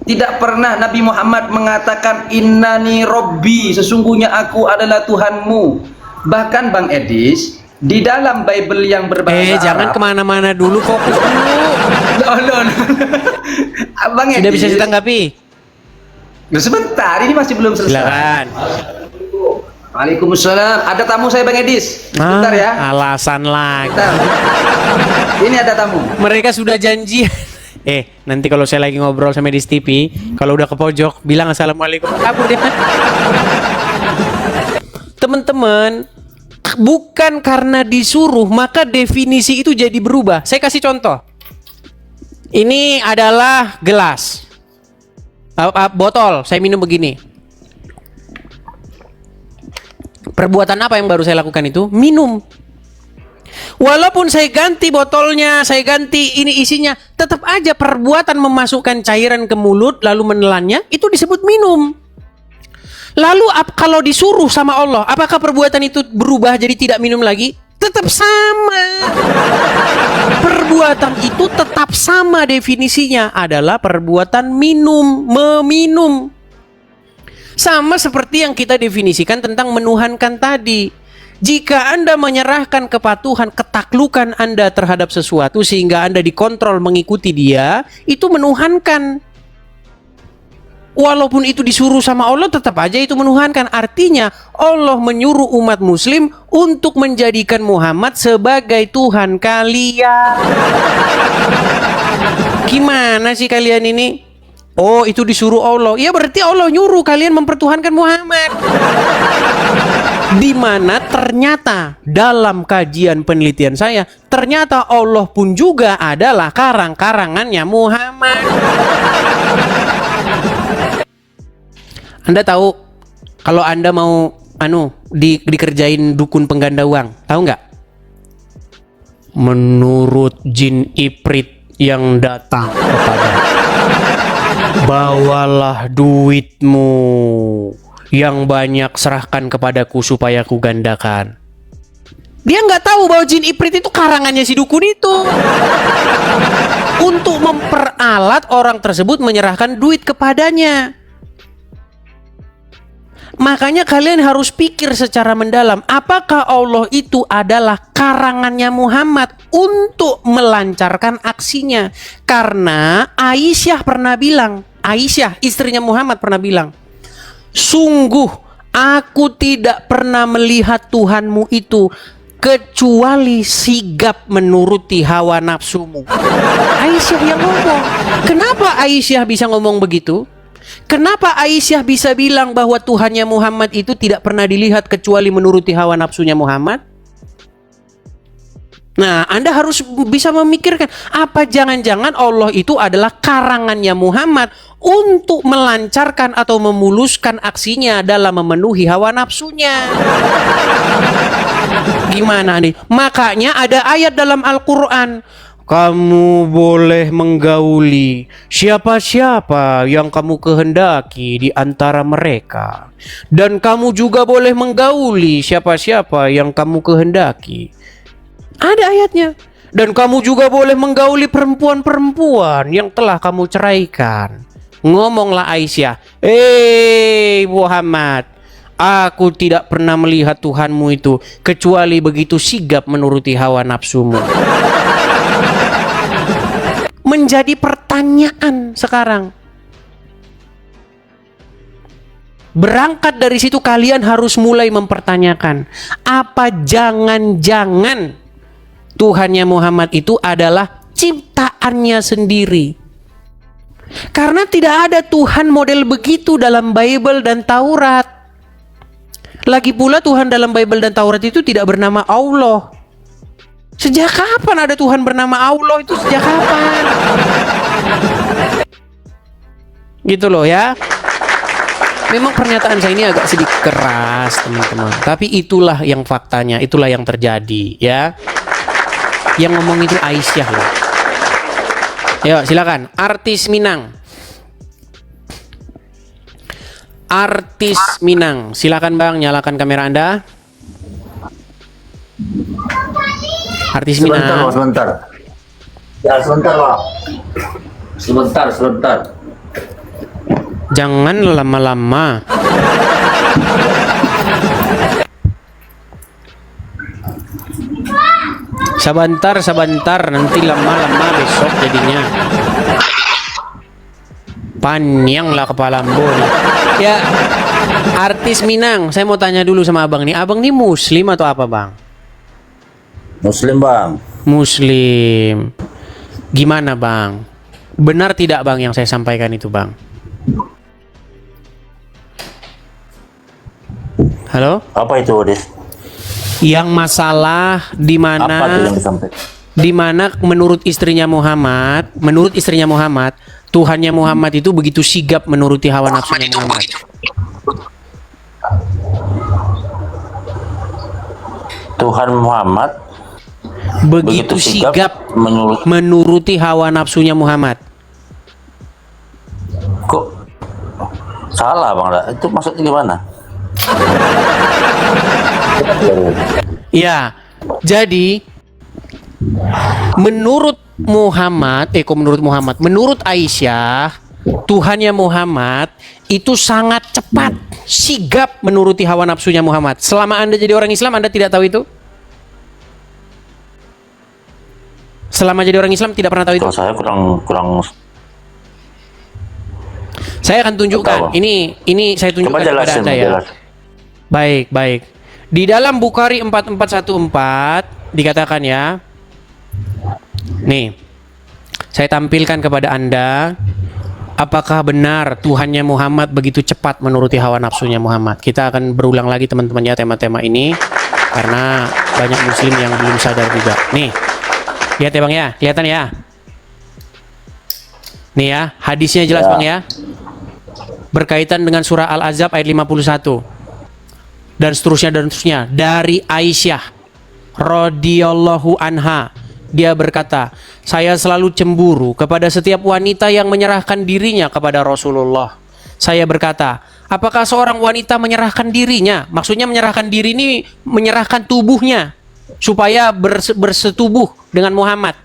Tidak pernah Nabi Muhammad mengatakan innani robbi, sesungguhnya aku adalah Tuhanmu. Bahkan Bang Edis, di dalam Bible yang berbahasa Jangan Arab, kemana-mana dulu, fokus dulu. Loh. Bang Sudah Edis, bisa ditanggapi? Loh, sebentar, ini masih belum selesai. Silakan. Waalaikumsalam. Ada tamu saya Bang Edis. Sebentar ya. Alasan lagi. Sebentar. Ini ada tamu. Mereka sudah janji. Nanti kalau saya lagi ngobrol sama Edis TV, kalau udah ke pojok, bilang assalamualaikum. Kabur dia. Teman-teman, Bukan karena disuruh, maka definisi itu jadi berubah. Saya kasih contoh. Ini adalah gelas, botol. Saya minum begini. Perbuatan apa yang baru saya lakukan itu? Minum. Walaupun saya ganti botolnya, saya ganti ini isinya, tetap aja perbuatan memasukkan cairan ke mulut lalu menelannya itu disebut minum. Lalu kalau disuruh sama Allah, apakah perbuatan itu berubah jadi tidak minum lagi? Tetap sama. Perbuatan itu tetap sama, definisinya adalah perbuatan minum, meminum. Sama seperti yang kita definisikan tentang menuhankan tadi. Jika Anda menyerahkan kepatuhan, ketaklukan Anda terhadap sesuatu sehingga Anda dikontrol mengikuti dia, itu menuhankan. Walaupun itu disuruh sama Allah, tetap aja itu menuhankan. Artinya Allah menyuruh umat muslim untuk menjadikan Muhammad sebagai Tuhan kalian. Gimana sih kalian ini? Oh, itu disuruh Allah. Ya berarti Allah nyuruh kalian mempertuhankan Muhammad. Di mana ternyata dalam kajian penelitian saya, ternyata Allah pun juga adalah karang-karangannya Muhammad. Anda tahu kalau Anda mau dikerjain dukun pengganda uang, tahu nggak? Menurut jin Ifrit yang datang kepada, bawalah duitmu yang banyak, serahkan kepadaku supaya ku gandakan. Dia nggak tahu bahwa jin Ifrit itu karangannya si dukun itu. Untuk memperalat orang tersebut menyerahkan duit kepadanya. Makanya kalian harus pikir secara mendalam, apakah Allah itu adalah karangannya Muhammad untuk melancarkan aksinya? Karena Aisyah pernah bilang, Aisyah istrinya Muhammad pernah bilang, sungguh aku tidak pernah melihat Tuhanmu itu kecuali sigap menuruti hawa nafsumu. Aisyah yang ngomong. Kenapa Aisyah bisa ngomong begitu? Kenapa Aisyah bisa bilang bahwa Tuhannya Muhammad itu tidak pernah dilihat kecuali menuruti hawa nafsunya Muhammad? Nah, Anda harus bisa memikirkan, apa jangan-jangan Allah itu adalah karangannya Muhammad untuk melancarkan atau memuluskan aksinya dalam memenuhi hawa nafsunya. Gimana nih? Makanya ada ayat dalam Al-Quran, kamu boleh menggauli siapa-siapa yang kamu kehendaki di antara mereka. Dan kamu juga boleh menggauli siapa-siapa yang kamu kehendaki. Ada ayatnya. Dan kamu juga boleh menggauli perempuan-perempuan yang telah kamu ceraikan. Ngomonglah Aisyah, Muhammad, aku tidak pernah melihat Tuhanmu itu kecuali begitu sigap menuruti hawa nafsumu. Menjadi pertanyaan sekarang. Berangkat dari situ kalian harus mulai mempertanyakan, apa jangan-jangan Tuhannya Muhammad itu adalah ciptaannya sendiri? Karena tidak ada Tuhan model begitu dalam Bible dan Taurat. Lagi pula Tuhan dalam Bible dan Taurat itu tidak bernama Allah. Sejak kapan ada Tuhan bernama Allah itu? Sejak kapan? Gitu loh ya. Memang pernyataan saya ini agak sedikit keras teman-teman, tapi itulah yang faktanya, itulah yang terjadi ya. Yang ngomong itu Aisyah loh. Ayo silakan, artis Minang. Artis Minang, silakan Bang, nyalakan kamera Anda. Artis Minang. Sebentar. Ya sebentar Pak. Sebentar. Jangan lama-lama. Sabantar, nanti lama-lama besok jadinya. Panjang lah kepala Ambo nih. Ya, artis Minang, saya mau tanya dulu sama abang nih. Abang nih Muslim atau apa Bang? Muslim Bang. Muslim. Gimana Bang? Benar tidak Bang yang saya sampaikan itu Bang? Halo? Apa itu Dis? Yang masalah di Apa tuh mana yang disampaikan? menurut istrinya Muhammad, Tuhannya Muhammad itu begitu sigap menuruti hawa nafsunya Muhammad. Tuhan Muhammad Begitu sigap menurut menuruti hawa nafsunya Muhammad. kok salah Bang? Itu maksudnya gimana? Ya, jadi menurut menurut Aisyah, Tuhannya Muhammad itu sangat cepat, sigap menuruti hawa nafsunya Muhammad. Selama Anda jadi orang Islam, Anda tidak tahu itu? Selama jadi orang Islam tidak pernah tahu itu? Kalau saya kurang Saya akan tunjukkan. Tahu. Ini saya tunjukkan coba kepada jelasin, Anda ya. jelas. Baik. Di dalam Bukhari 4414 dikatakan ya. Nih. Saya tampilkan kepada Anda apakah benar Tuhannya Muhammad begitu cepat menuruti hawa nafsunya Muhammad. Kita akan berulang lagi teman-teman ya tema-tema ini karena banyak muslim yang belum sadar juga. Nih. Lihat ya Bang ya, kelihatan ya. Nih ya, hadisnya jelas Ya. Bang ya. Berkaitan dengan surah Al-Ahzab ayat 51 dan seterusnya dari Aisyah radhiyallahu anha, dia berkata, saya selalu cemburu kepada setiap wanita yang menyerahkan dirinya kepada Rasulullah. Saya berkata, apakah seorang wanita menyerahkan dirinya? Maksudnya menyerahkan diri ini menyerahkan tubuhnya supaya bersetubuh dengan Muhammad.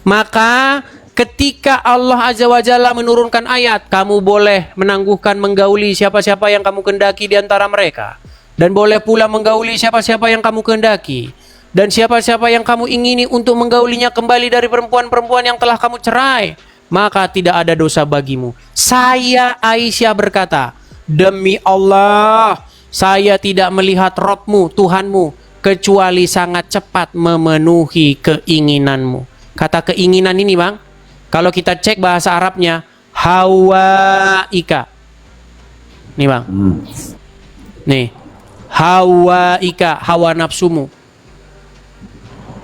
Maka ketika Allah Azza wa Jalla menurunkan ayat, kamu boleh menangguhkan menggauli siapa-siapa yang kamu kehendaki di antara mereka, dan boleh pula menggauli siapa-siapa yang kamu kehendaki, dan siapa-siapa yang kamu ingini untuk menggaulinya kembali dari perempuan-perempuan yang telah kamu cerai, maka tidak ada dosa bagimu. Saya Aisyah berkata, demi Allah, saya tidak melihat Rabbmu, Tuhanmu, kecuali sangat cepat memenuhi keinginanmu. Kata keinginan ini Bang, kalau kita cek bahasa Arabnya, hawaika. Nih Bang. Nih. Hawaika, hawa nafsumu.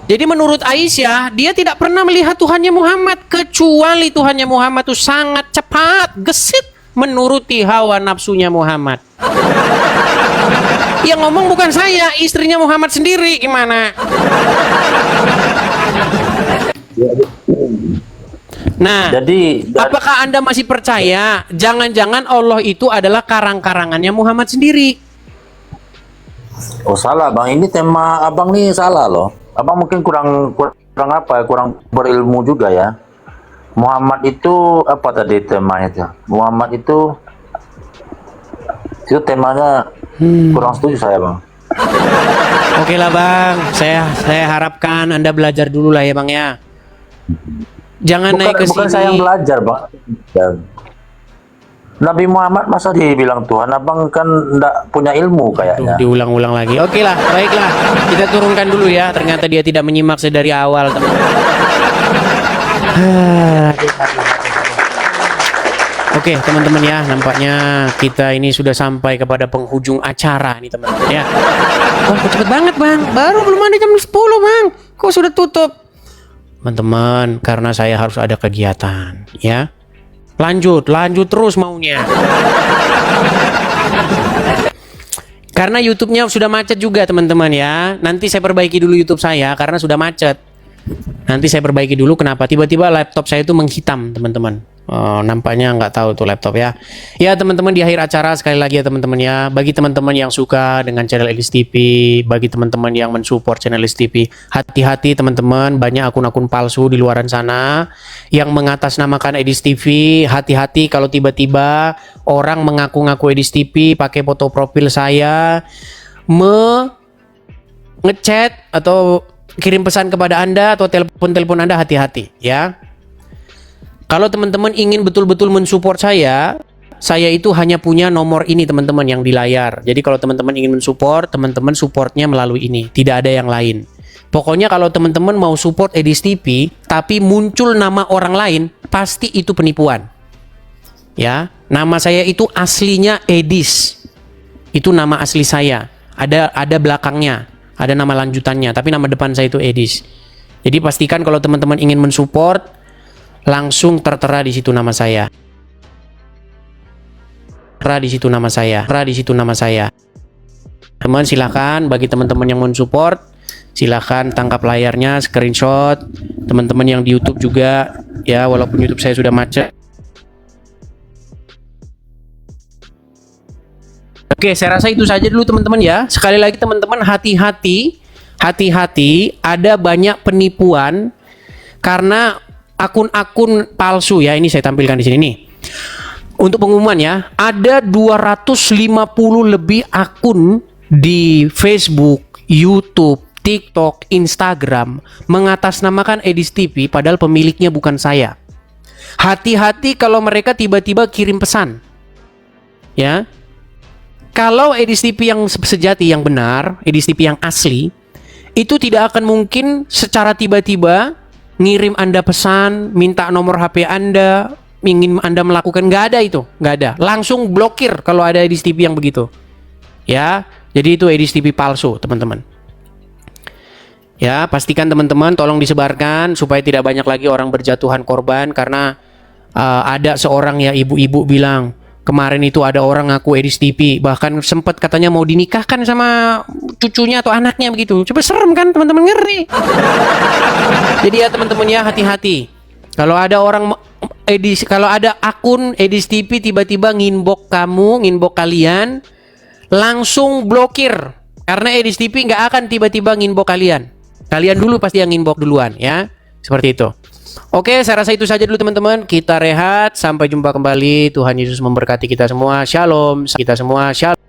Jadi menurut Aisyah, dia tidak pernah melihat Tuhannya Muhammad, kecuali Tuhannya Muhammad itu sangat cepat, gesit menuruti hawa nafsunya Muhammad. Yang ngomong bukan saya, istrinya Muhammad sendiri. Gimana? Nah, Jadi apakah Anda masih percaya jangan-jangan Allah itu adalah karang-karangannya Muhammad sendiri? oh salah Bang, ini tema Abang nih salah loh. Abang mungkin kurang apa? Kurang berilmu juga ya. Muhammad itu apa tadi temanya itu? Muhammad itu temanya kurang setuju saya Bang. Oke lah Bang, saya harapkan Anda belajar dulu lah ya Bang ya. Jangan naik ke Bukan sini. saya yang belajar Bang. Nabi Muhammad masa dibilang Tuhan? Abang kan enggak punya ilmu kayaknya. Diulang-ulang lagi. Oke lah, baiklah. Kita turunkan dulu ya. Ternyata dia tidak menyimak sedari awal, teman. Oke, teman-teman ya. Nampaknya kita ini sudah sampai kepada penghujung acara nih, teman-teman ya. Wah, kok cepet banget, Bang. Baru belum ada jam 10, Bang. Kok sudah tutup? Teman-teman, karena saya harus ada kegiatan, ya. Lanjut terus maunya. Karena YouTube-nya sudah macet juga teman-teman ya. Nanti saya perbaiki dulu YouTube saya karena sudah macet. Nanti saya perbaiki dulu kenapa tiba-tiba laptop saya itu menghitam teman-teman. Oh, nampaknya nggak tahu tuh laptop ya. Ya teman-teman, di akhir acara sekali lagi ya teman-teman ya. Bagi teman-teman yang suka dengan channel Edis TV, bagi teman-teman yang mensupport channel Edis TV, hati-hati teman-teman, banyak akun-akun palsu di luaran sana yang mengatasnamakan Edis TV. Hati-hati kalau tiba-tiba orang mengaku-ngaku Edis TV, pakai foto profil saya, ngechat atau kirim pesan kepada Anda atau telepon Anda, hati-hati ya. Kalau teman-teman ingin betul-betul mensupport saya itu hanya punya nomor ini teman-teman yang di layar. Jadi kalau teman-teman ingin mensupport, teman-teman supportnya melalui ini, tidak ada yang lain. Pokoknya kalau teman-teman mau support Edis TV, tapi muncul nama orang lain, pasti itu penipuan. Ya, nama saya itu aslinya Edis. Itu nama asli saya. Ada belakangnya. Ada nama lanjutannya, tapi nama depan saya itu Edis. Jadi pastikan kalau teman-teman ingin mensupport, langsung tertera di situ nama saya. Di situ nama saya. Teman silakan, bagi teman-teman yang mensupport, silakan tangkap layarnya, screenshot. Teman-teman yang di YouTube juga, ya walaupun YouTube saya sudah macet. Oke, saya rasa itu saja dulu teman-teman ya. Sekali lagi teman-teman, hati-hati, ada banyak penipuan karena akun-akun palsu ya. Ini saya tampilkan di sini nih. Untuk pengumuman ya, ada 250 lebih akun di Facebook, YouTube, TikTok, Instagram mengatasnamakan Edis TV padahal pemiliknya bukan saya. Hati-hati kalau mereka tiba-tiba kirim pesan. Ya. Kalau Edis TV yang sejati, yang benar, Edis TV yang asli, itu tidak akan mungkin secara tiba-tiba ngirim Anda pesan, minta nomor HP Anda, ingin Anda melakukan, nggak ada itu, nggak ada. Langsung blokir kalau ada Edis TV yang begitu. Ya, jadi itu Edis TV palsu, teman-teman. Ya, pastikan teman-teman tolong disebarkan supaya tidak banyak lagi orang berjatuhan korban karena ada seorang ya ibu-ibu bilang, kemarin itu ada orang ngaku Edis TV, bahkan sempat katanya mau dinikahkan sama cucunya atau anaknya begitu. Coba serem kan teman-teman, ngeri. Jadi ya teman-teman ya, hati-hati. Kalau ada orang kalau ada akun Edis TV tiba-tiba nginbox kamu, nginbox kalian, langsung blokir. Karena Edis TV nggak akan tiba-tiba nginbox kalian. Kalian dulu pasti yang nginbox duluan ya. Seperti itu. Oke, saya rasa itu saja dulu teman-teman. Kita rehat, sampai jumpa kembali. Tuhan Yesus memberkati kita semua. Shalom. Kita semua shalom.